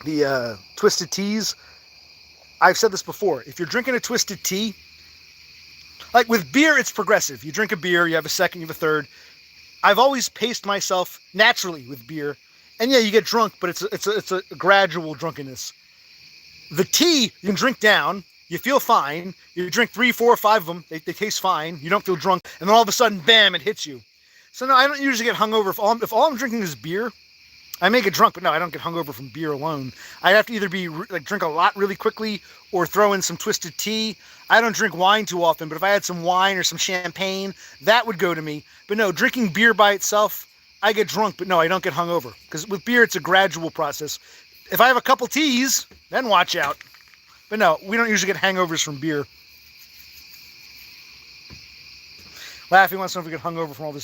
the twisted teas, I've said this before. If you're drinking a twisted tea, like with beer, it's progressive. You drink a beer, you have a second, you have a third. I've always paced myself naturally with beer. And yeah, you get drunk, but it's a gradual drunkenness. The tea, you can drink down. You feel fine. You drink 3, 4, 5 of them. They taste fine. You don't feel drunk. And then all of a sudden, bam, it hits you. So no, I don't usually get hungover. If all I'm drinking is beer, I may get drunk, but no, I don't get hungover from beer alone. I have to either be like drink a lot really quickly or throw in some twisted tea. I don't drink wine too often, but if I had some wine or some champagne, that would go to me. But no, drinking beer by itself, I get drunk, but no, I don't get hungover. Because with beer, it's a gradual process. If I have a couple teas, then watch out. But no, we don't usually get hangovers from beer. Laffy wants to know if we get hungover from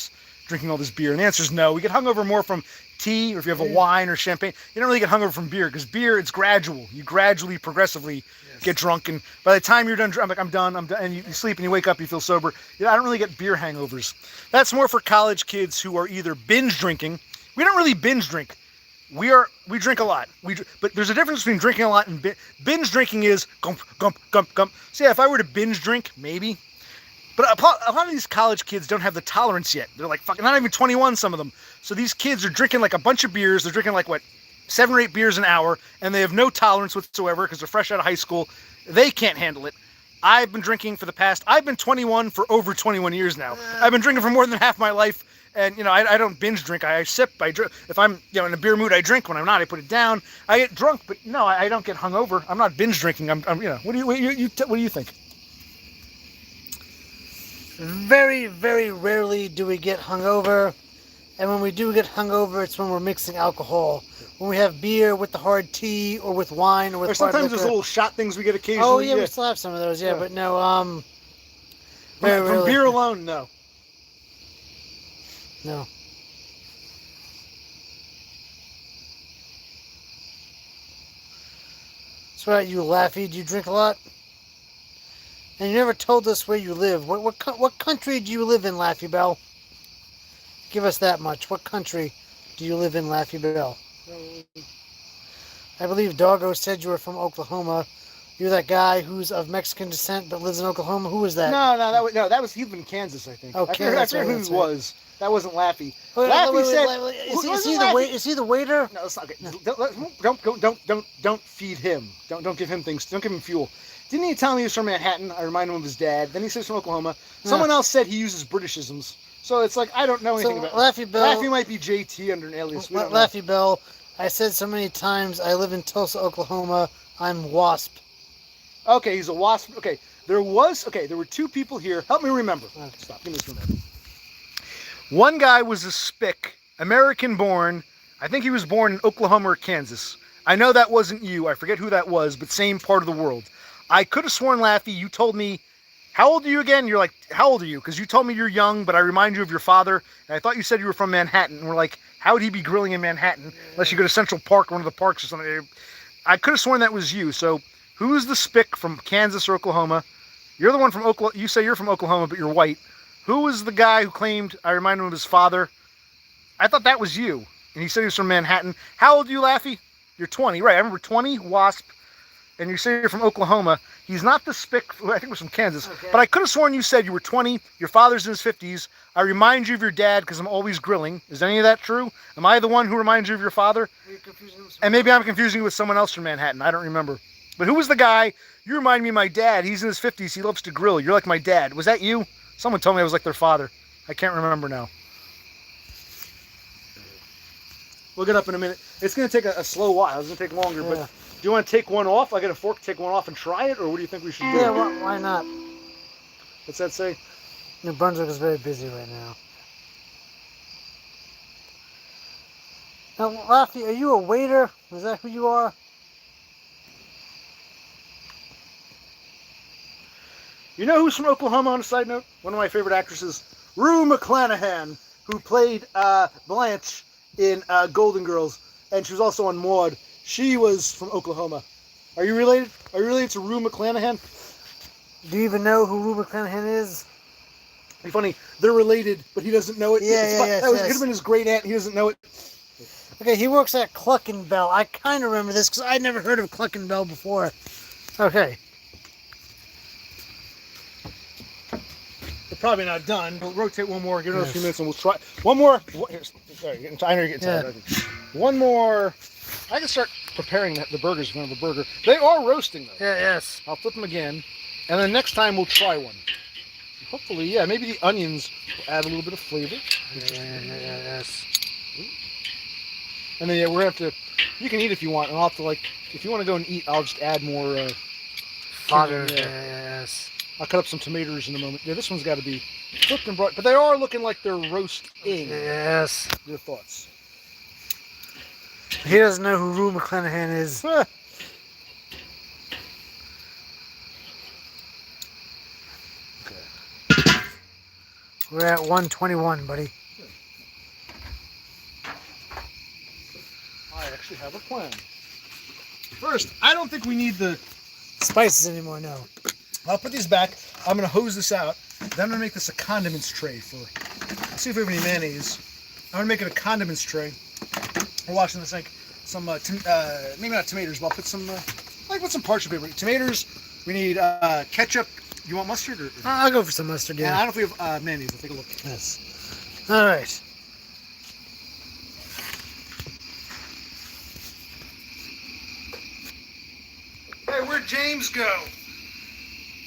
drinking all this beer. And the answer is no. We get hungover more from tea, or if you have a wine or champagne. You don't really get hungover from beer, because beer, it's gradual. You gradually, progressively get drunk. And by the time you're done, I'm done. And you sleep and you wake up, you feel sober. I don't really get beer hangovers. That's more for college kids who are either binge drinking. We don't really binge drink. We drink a lot. But there's a difference between drinking a lot and binge drinking is gump, gump, gump, gump. So yeah, if I were to binge drink, maybe. But a lot of these college kids don't have the tolerance yet. They're like fucking not even 21, some of them. So these kids are drinking like a bunch of beers. They're drinking like 7 or 8 beers an hour, and they have no tolerance whatsoever because they're fresh out of high school. They can't handle it. I've been drinking I've been 21 for over 21 years now. I've been drinking for more than half my life. And, I don't binge drink. I sip. I drink. If I'm, in a beer mood, I drink. When I'm not, I put it down. I get drunk, but no, I don't get hungover. I'm not binge drinking. I'm what do you think? Very, very rarely do we get hungover. And when we do get hungover, it's when we're mixing alcohol. When we have beer with the hard tea, or with wine, or with hard sometimes liquor. there's little shot things we get occasionally. Oh, yeah, we still have some of those, yeah. But no, from beer alone, no. No. So what about you, Laffy? Do you drink a lot? And you never told us where you live. What country do you live in, Laffy Bell? Give us that much. What country do you live in, Laffy Bell? I believe Doggo said you were from Oklahoma. You're that guy who's of Mexican descent but lives in Oklahoma. Who was that? No, that was he lived in Kansas, I think. Okay, I forget who he was. That wasn't Laffy. Laffy said, is he the waiter? No, it's not okay. No. Don't feed him. Don't give him things. Don't give him fuel. Didn't he tell me he was from Manhattan? I remind him of his dad. Then he says from Oklahoma. Someone else said he uses Britishisms. So it's like I don't know anything about Laffy Bell. Laffy might be JT under an alias. Laffy Bell. I said so many times I live in Tulsa, Oklahoma. I'm Wasp. Okay, he's a Wasp. Okay, there were 2 people here. Help me remember. Okay. Stop. Give me this remember. One guy was a spick, American-born. I think he was born in Oklahoma or Kansas. I know that wasn't you. I forget who that was, but same part of the world. I could have sworn, Laffy, you told me, how old are you again? You're like, how old are you? Because you told me you're young, but I remind you of your father. And I thought you said you were from Manhattan. And we're like, how would he be grilling in Manhattan? Unless you go to Central Park, one of the parks or something. I could have sworn that was you. So who's the spick from Kansas or Oklahoma? You're the one from Oklahoma. You say you're from Oklahoma, but you're white. Who was the guy who claimed, I remind him of his father? I thought that was you. And he said he was from Manhattan. How old are you, Laffy? You're 20. Right, I remember 20, Wasp. And you say you're from Oklahoma. He's not the spick, I think it was from Kansas. Okay. But I could have sworn you said you were 20, your father's in his 50s. I remind you of your dad because I'm always grilling. Is any of that true? Am I the one who reminds you of your father? Are you confusing him? And maybe I'm confusing you with someone else from Manhattan. I don't remember. But who was the guy? You remind me of my dad. He's in his 50s. He loves to grill. You're like my dad. Was that you? Someone told me I was like their father. I can't remember now. Look it up in a minute. It's going to take a slow while. It's going to take longer. Yeah. But do you want to take one off? I got a fork, take one off and try it? Or what do you think we should do? Yeah, why not? What's that say? New Brunswick is very busy right now. Now, Laffy, are you a waiter? Is that who you are? You know who's from Oklahoma, on a side note? One of my favorite actresses, Rue McClanahan, who played Blanche in Golden Girls, and she was also on Maude. She was from Oklahoma. Are you related? Are you related to Rue McClanahan? Do you even know who Rue McClanahan is? It's funny, they're related, but he doesn't know it. Yes, Could yes. have been his great aunt. He doesn't know it. Okay, he works at Cluck and Bell. I kind of remember this because I'd never heard of Cluck and Bell before. Okay. We're probably not done. We'll rotate one more, give it a few minutes, and we'll try one more. Sorry, I know you're getting tired. Yeah. One more. I can start preparing the burgers if we have a burger. They are roasting though. Yeah, yes. I'll flip them again, and then next time we'll try one. Hopefully, yeah, maybe the onions will add a little bit of flavor. Yes. And then yeah, we're gonna have to. You can eat if you want, and I'll have to if you want to go and eat, I'll just add more. Fodder. Yeah. Yes. I'll cut up some tomatoes in a moment. Yeah, this one's got to be cooked and brought, but they are looking like they're roasting. Yes. Your thoughts? He doesn't know who Rue McClanahan is. We're at 121, buddy. I actually have a plan. First, I don't think we need the Spices anymore, no. I'll put these back. I'm going to hose this out. Then I'm going to make this a condiments tray for... Let's see if we have any mayonnaise. I'm going to make it a condiments tray. We're washing this like some, maybe not tomatoes, but I'll put some, put some parchment paper. Tomatoes. We need ketchup. You want mustard? Or... I'll go for some mustard, And yeah. I don't know if we have mayonnaise. We'll take a look. Yes. All right. Hey, where'd James go?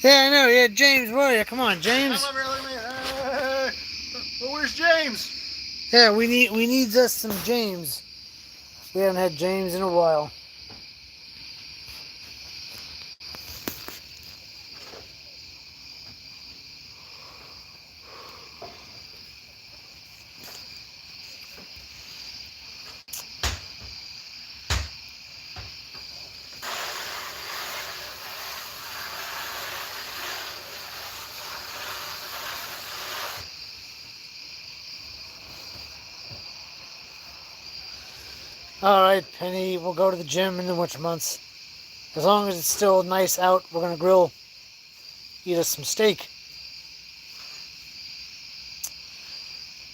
Yeah, I know. Yeah, James, where are you? Come on, James. Come over here, look at me. Well, where's James? Yeah, we need us some James. We haven't had James in a while. All right, Penny, we'll go to the gym in the winter months. As long as it's still nice out, we're going to grill, eat us some steak.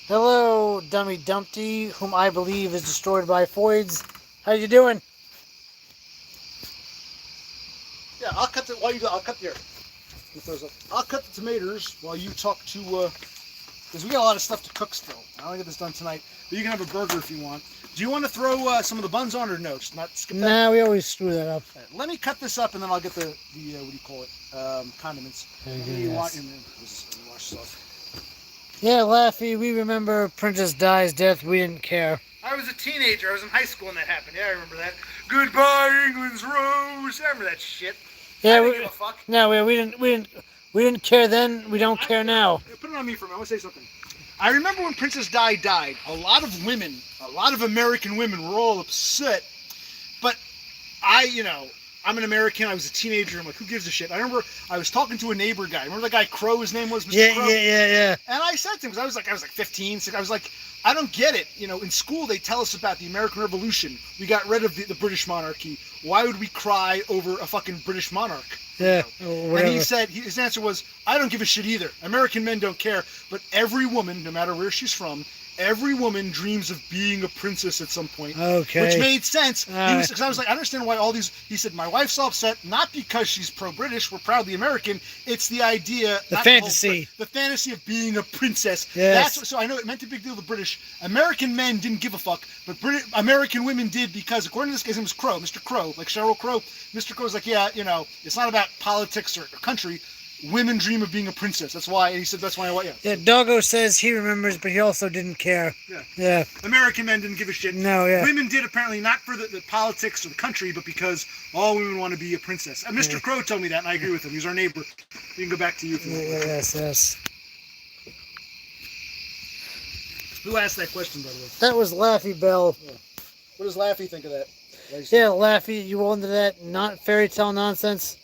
Hello, Dummy Dumpty, whom I believe is destroyed by Foids. How you doing? Yeah, I'll cut I'll cut the I'll cut the tomatoes while you talk to because we got a lot of stuff to cook still. I want to get this done tonight, but you can have a burger if you want. Do you want to throw some of the buns on or no? Just not skip that. Nah, we always screw that up. Right, let me cut this up and then I'll get the what do you call it? Condiments. You want and then wash this off. Yeah, Laffy, we remember Princess Di's death. We didn't care. I was a teenager. I was in high school when that happened. Yeah, I remember that. Goodbye, England's Rose. I remember that shit. Yeah, I didn't give a fuck. No, we didn't care then. We don't care now. Put it on me for a minute. I want to say something. I remember when Princess Di died, a lot of women, a lot of American women were all upset. But I'm an American. I was a teenager. I'm like, who gives a shit? I remember I was talking to a neighbor guy. Remember the guy Crow? His name was Mr. Crow? Yeah. And I said to him, because I was like 15, so I was like, I don't get it. In school they tell us about the American Revolution. We got rid of the British monarchy. Why would we cry over a fucking British monarch? Yeah. And he said, his answer was, I don't give a shit either. American men don't care. But every woman, no matter where she's from, every woman dreams of being a princess at some point. Okay. Which made sense. Because I was like, I understand why all these. He said, my wife's all upset, not because she's pro-British, we're proudly American. It's the idea. The fantasy. The fantasy of being a princess. Yes. So I know it meant a big deal to the British. American men didn't give a fuck, but American women did because, according to this guy's name was Crow, Mr. Crow, like Sheryl Crow. Mr. Crow's like, yeah, it's not about politics or country. Women dream of being a princess. That's why. And he said that's why. Yeah, Doggo says he remembers, but he also didn't care. Yeah. American men didn't give a shit. No, yeah. Women did, apparently, not for the politics or the country, but because all women want to be a princess. And Mr. Crow told me that, and I agree with him. He's our neighbor. You can go back to you. Yes. Who asked that question, by the way? That was Laffy Bell. Yeah. What does Laffy think of that? Yeah, Laffy, you all into that not fairy tale nonsense?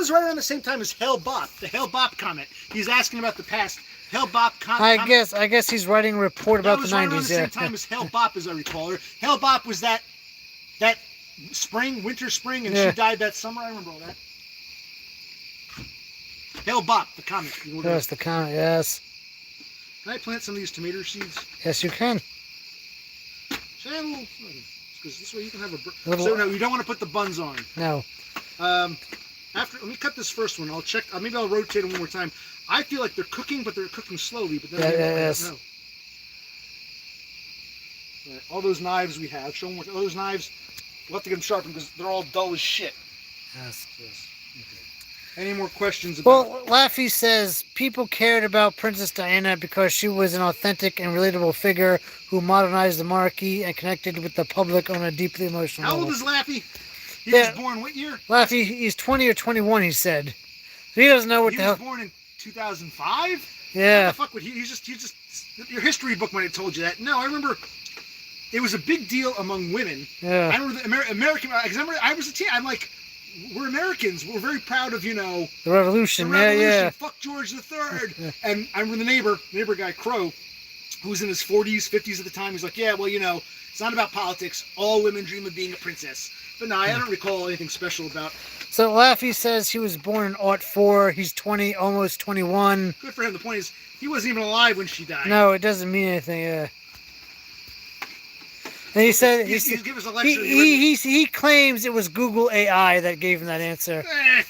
was right around the same time as Hell Bop, the Hell Bop comment. He's asking about the past. Hell Bop comment. I guess he's writing a report about the 90s. That was right around the yeah. same time as Hell Bop, as I recall her. Hell Bop was that winter, spring, and Yeah. she died that summer. I remember all that. Hell Bop, the comment. Yes, the comment. Yes. Can I plant some of these tomato seeds? Yes, you can. Channel. Because this way you can have a. Little- So no, you don't want to put the buns on. No. Let me cut this first one. I'll check. Maybe I'll rotate them one more time. I feel like they're cooking, but they're cooking slowly. But then Yeah, again, I don't yes. know. All, right, all those knives we have. Show them all those knives. We'll have to get them sharpened because they're all dull as shit. Yes. Yes. Okay. Any more questions about? Well, Laffy says people cared about Princess Diana because she was an authentic and relatable figure who modernized the monarchy and connected with the public on a deeply emotional How level. old is Laffy? He Yeah. was born what year? Laffy, he's 20 or 21, he said. So he doesn't know what He the was hell. born in 2005. What Yeah. the fuck would he? He's just your history book might have told you that. No, I remember. It was a big deal among women. I Yeah. remember the American. Because I was a teen. I'm like, we're Americans. We're very proud of The the revolution. revolution. Yeah. Fuck George III. And I remember the neighbor guy Crow, who was in his 40s, 50s at the time. He's like, yeah, well, it's not about politics. All women dream of being a princess. But no, I don't recall anything special about. So Laffy says he was born in '04. He's 20, almost 21. Good for him. The point is, he wasn't even alive when she died. No, it doesn't mean anything. Yeah. And he said He's give us a lecture. he claims it was Google AI that gave him that answer. Eh.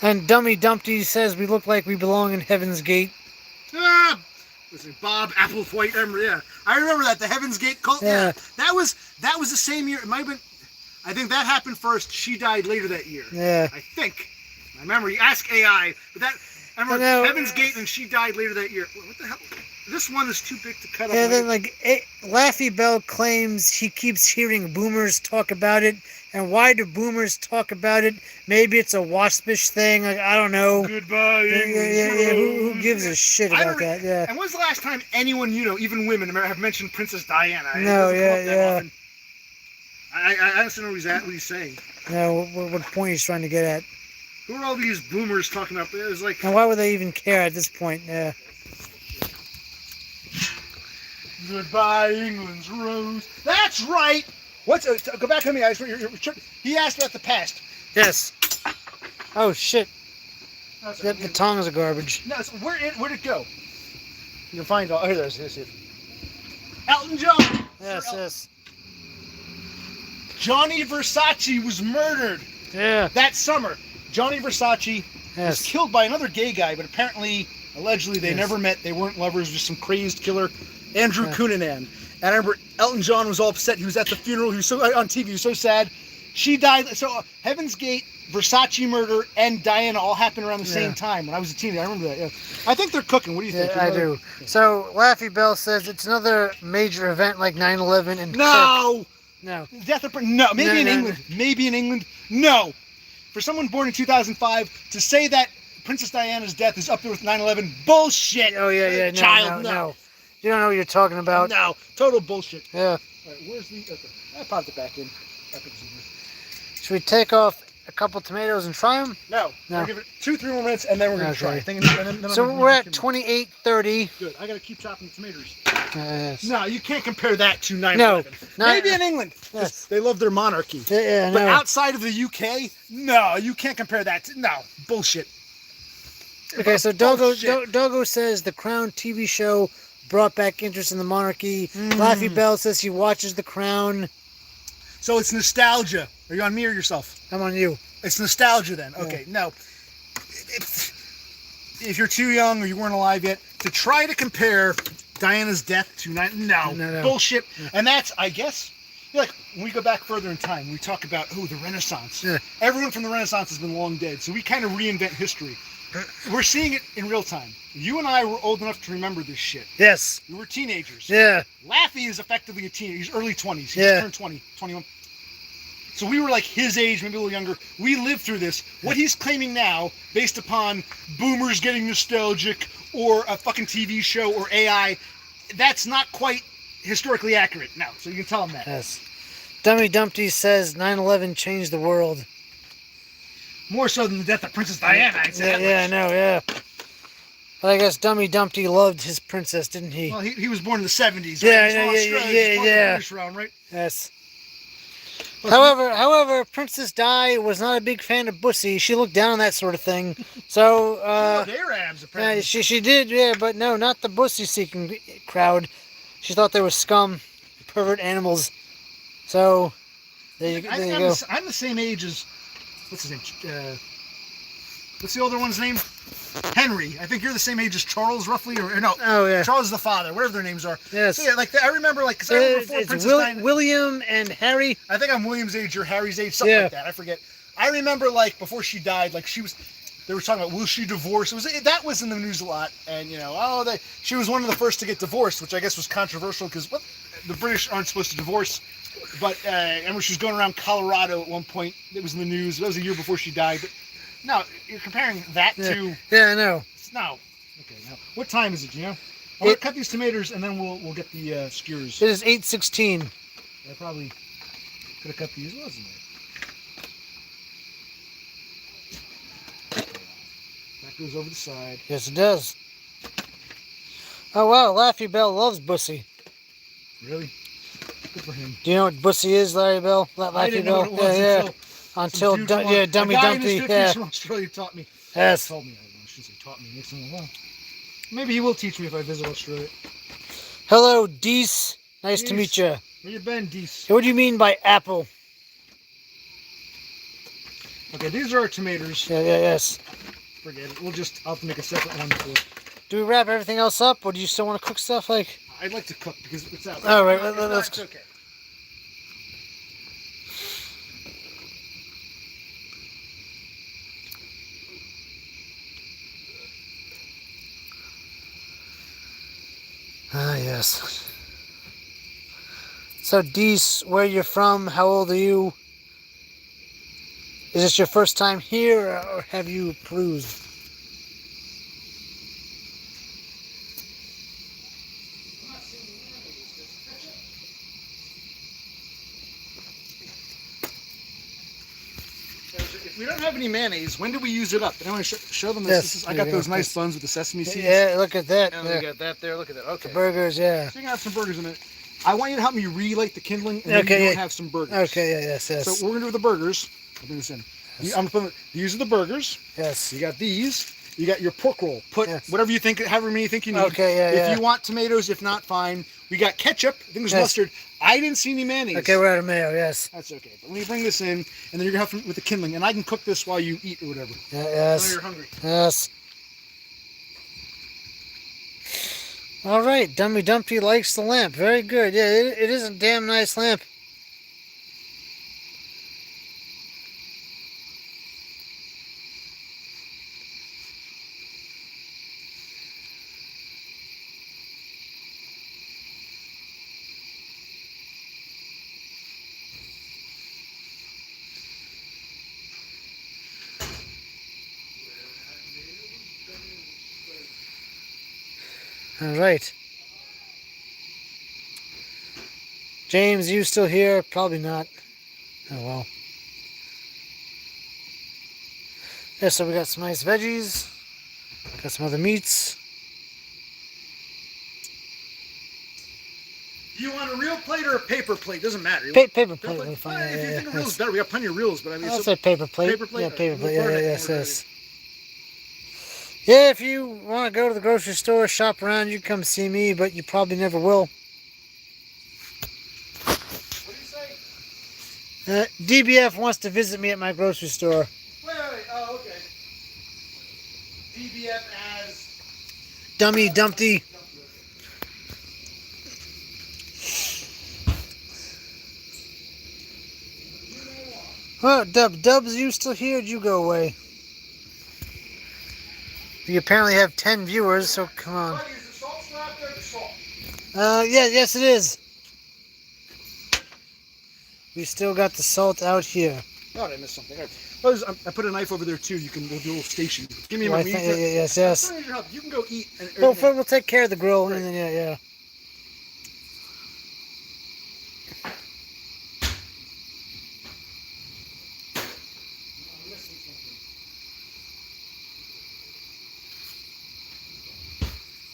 And Dummy Dumpty says we look like we belong in Heaven's Gate. Ah, listen, Bob Applethwaite. I remember that the Heaven's Gate cult. Yeah. That was the same year. It might have been. I think that happened first. She died later that year. Yeah. I think. My memory. Ask AI. But that. I remember I know. Heaven's Gate, and she died later that year. What the hell? This one is too big to cut up. And then Laffy Bell claims he keeps hearing boomers talk about it. And why do boomers talk about it? Maybe it's a waspish thing. I don't know. Goodbye. Yeah. Who gives a shit about that? Yeah. And when's the last time anyone, even women, have mentioned Princess Diana? It No, doesn't come up that yeah. often. I honestly don't know what he's saying. No, what point he's trying to get at? Who are all these boomers talking about? It was like, And why would they even care at this point? Yeah. goodbye, England's rose. That's right. Go back to me. He asked about the past. Yes. Oh shit. No, The tongs are garbage. no, where'd it go? You can find all. Oh, there's it. Elton John. Yes, Sir yes. Johnny Versace was murdered Yeah. that summer. Johnny Versace was Yes. killed by another gay guy, but allegedly, they Yes. never met. They weren't lovers. Just some crazed killer, Andrew Yeah. Cunanan. And I remember Elton John was all upset. He was at the funeral. He was so on TV. He was so sad. She died. So Heaven's Gate, Versace murder, and Diana all happened around the same Yeah. time when I was a teenager. I remember that. Yeah. I think they're cooking. What do you think? Yeah, I do. So Laffy Bell says it's another major event like 9/11 and No. No. Death of no. Maybe No, in no, England. Maybe in England. No. For someone born in 2005 to say that Princess Diana's death is up there with 9/11, bullshit. Oh yeah. No, Child, no. You don't know what you're talking about. No, total bullshit. Yeah. All right, where's the? Okay, I popped it back in. Should we take off a couple tomatoes and try them? No, No. we'll give it 2-3 more minutes, and then we're gonna Okay. try. Then So I'm we're at gonna- 28:30. Good. I gotta keep chopping the tomatoes. Yes. No, you can't compare that to 9/11. No, Maybe in England. Yes. They love their monarchy. Yeah, But no. outside of the UK, no, you can't compare that. No, bullshit. Okay, so Dogo Bullshit. Dogo says the Crown TV show brought back interest in the monarchy. Mm. Laffy Bell says he watches the Crown. So it's nostalgia. Are you on me or yourself? I'm on you. It's nostalgia then. Okay, no. If you're too young or you weren't alive yet, to try to compare Diana's death to No. bullshit. And that's, I guess, like when we go back further in time, we talk about the Renaissance. Yeah. Everyone from the Renaissance has been long dead, so we kind of reinvent history. We're seeing it in real time. You and I were old enough to remember this shit. Yes. We were teenagers. Yeah. Laffy is effectively a teenager. He's early 20s. He Yeah. just turned 20, 21. So we were like his age, maybe a little younger. We lived through this. What he's claiming now, based upon boomers getting nostalgic or a fucking TV show or AI, that's not quite historically accurate. No, so you can tell him that. Yes. Dummy Dumpty says 9/11 changed the world. More so than the death of Princess Diana, I'd say. Yeah, that yeah, I much. know, yeah. But I guess Dummy Dumpty loved his princess, didn't he? Well, he was born in the 70s. Yeah, right? He's I know, from yeah, Australia. yeah, He's part of the yeah. British realm, right? Yes. Plus, However, Princess Di was not a big fan of Bussy. She looked down on that sort of thing. So, she loved Arabs, yeah, apparently. she did, yeah, but no, not the Bussy-seeking crowd. She thought they were scum, pervert animals. So, there you I think go. I'm the same age as, what's his name? What's the older one's name? Henry. I think you're the same age as Charles, roughly, or no? Oh, yeah. Charles is the father, whatever their names are. Yes. So, yeah, like I remember, like, 'cause I remember before It's Princess Diana. William and Harry. I think I'm William's age or Harry's age, something Yeah. like that. I forget. I remember, like, before she died, like, they were talking about, will she divorce? That was in the news a lot, and she was one of the first to get divorced, which I guess was controversial because the British aren't supposed to divorce. But I remember she was going around Colorado at one point. It was in the news. That was a year before she died. But no, you're comparing that to Yeah, I know. no. Okay, now what time is it? Do you know? I'm gonna cut these tomatoes and then we'll get the skewers. It is 8:16. I probably could have cut these, wasn't it? That goes over the side. Yes, it does. Oh wow, Laffy Bell loves Bussy. Really? Good for him. Do you know what Bussy is, Larry Bell? I Laffy didn't know Bell. what it was Yeah, until Until some dude Dummy a guy in his Dumpty. 50s Yeah. from Australia taught me. Yes. Told me. I shouldn't say taught me. Makes me well. Maybe he will teach me if I visit Australia. Hello, Dees. Nice to Dees. meet you. Where you been, Dees? What do you mean by apple? Okay, these are our tomatoes. Yeah, yes. Forget it. I'll have to make a separate one for it. Do we wrap everything else up, or do you still want to cook stuff? Like, I'd like to cook because it's out. All right, It's let's- it's okay. yes. So, Dees, where you're from? How old are you? Is this your first time here, or have you perused? If we don't have any mayonnaise, when do we use it up? And I want to show them this. Yes, I there got you those go. nice buns with the sesame seeds. Yeah, look at that. And there. we got that there. Look at that. Okay. Burgers, yeah. So you're going to have some burgers in it. I want you to help me relight the kindling, and then Okay, you're going yeah. to have some burgers. Okay, yes. So what we're going to do with the burgers, I'll bring this in. I'm going to put these are the burgers. Yes. You got these. You got your pork roll. Put Yes. whatever you think, however many you think you need. Okay, yeah, If yeah. you want tomatoes, if not, fine. We got ketchup. I think there's Yes. mustard. I didn't see any mayonnaise. Okay, we're out of mayo, yes. That's okay. But let me bring this in, and then you're going to have to with the kindling, and I can cook this while you eat or whatever. Yeah, I know yes. you're hungry. Yes. All right, Dummy Dumpty likes the lamp. Very good. Yeah, it is a damn nice lamp. All right. James, you still here? Probably not. Oh well. Yeah, so we got some nice veggies. Got some other meats. Do you want a real plate or a paper plate? Doesn't matter. You Paper want plate paper will be fine. If you Yeah, think a yeah, reel's better, we got plenty of reels, but I mean, I'll so- say paper plate. Paper plate? Yeah, paper We'll plate. Yeah, burn it. yes, We'll yes. Yeah, if you want to go to the grocery store, shop around, you can come see me, but you probably never will. What do you say? DBF wants to visit me at my grocery store. Wait. Oh, okay. DBF as Dummy Dumpty. Well, Dubs, you still here? Did you go away? You apparently have 10 viewers, so come on. Buddy, is the salt still out there? The salt. Yes, it is. We still got the salt out here. Oh, I missed something. All right. I put a knife over there too. We'll do a little station. Give me Well, my I meat. think- yes. I don't need your help. You can go eat. Well, we'll take care of the grill, and then, yeah.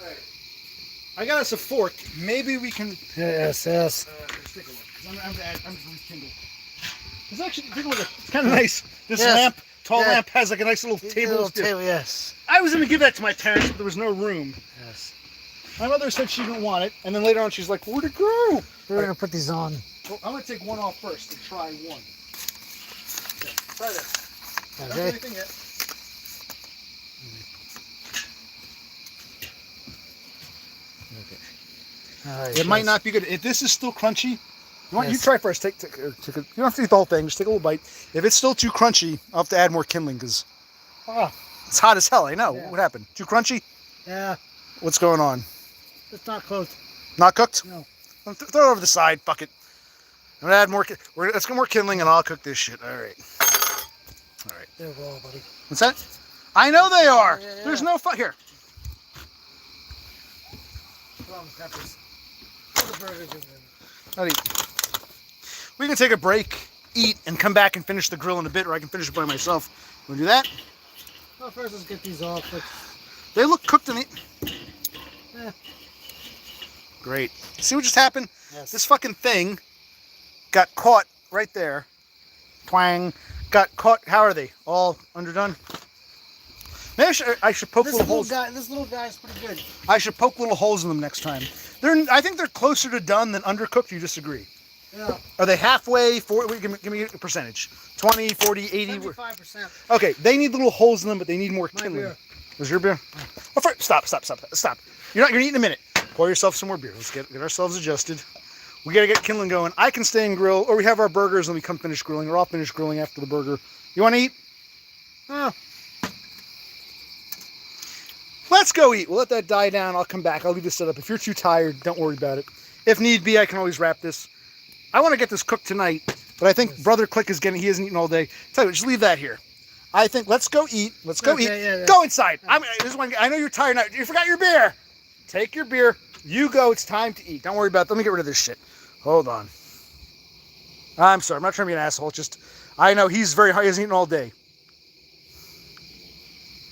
Alright. I got us a fork. Maybe we can Yes. let's take a look. 'Cause I'm just rekindle. It's actually take a look. It's kind of nice. This Yes. tall Yeah. lamp has like a nice little table. Little table, yes. I was going to give that to my parents, but there was no room. Yes. My mother said she didn't want it, and then later on she's like, "Where'd it go?" We're gonna put these on. Well, I'm going to take one off first and try one. Okay, try that. Don't do Okay. anything yet. All right, It might yes. not be good. If this is still crunchy, you Yes. try first. You don't have to eat the whole thing. Just take a little bite. If it's still too crunchy, I'll have to add more kindling because Oh, it's hot as hell. I know. Yeah. What happened? Too crunchy? yeah. What's going on? It's not close. Not cooked? No. Throw it over the side. Fuck it. I'm gonna add more. Let's get more kindling, and I'll cook this shit. All right. All right. They're raw, buddy. What's that? I know they are. Yeah. There's no fuck here. Put on the peppers. Put the burgers in there. Buddy, we can take a break, eat, and come back and finish the grill in a bit, or I can finish it by myself. Want to do that? Well, first let's get these off. They look cooked in it. Eh. Great. See what just happened? Yes. This fucking thing got caught right there. Twang. Got caught. How are they? All underdone? Maybe I should poke little holes. This little guy's pretty good. I should poke little holes in them next time. I think they're closer to done than undercooked. You disagree? Yeah. Are they halfway? Give me a percentage. 20, 40, 80? 75%. Okay, they need little holes in them, but they need more My kindling. beer. Was your beer? Oh, stop. You're gonna eat in a minute. Pour yourself some more beer. Let's get ourselves adjusted. We gotta get kindling going. I can stay and grill, or we have our burgers and we come finish grilling, or I'll finish grilling after the burger. You wanna eat? Oh. Let's go eat. We'll let that die down. I'll come back. I'll leave this set up. If you're too tired, don't worry about it. If need be, I can always wrap this. I want to get this cooked tonight, but I think Brother Click he hasn't eaten all day. Tell you what, just leave that here. I think let's go eat. Let's go eat. Yeah. Go inside. I know you're tired now. You forgot your beer. Take your beer. You go. It's time to eat. Don't worry about it. Let me get rid of this shit. Hold on. I'm sorry. I'm not trying to be an asshole. Just I know he's very hungry. He hasn't eaten all day.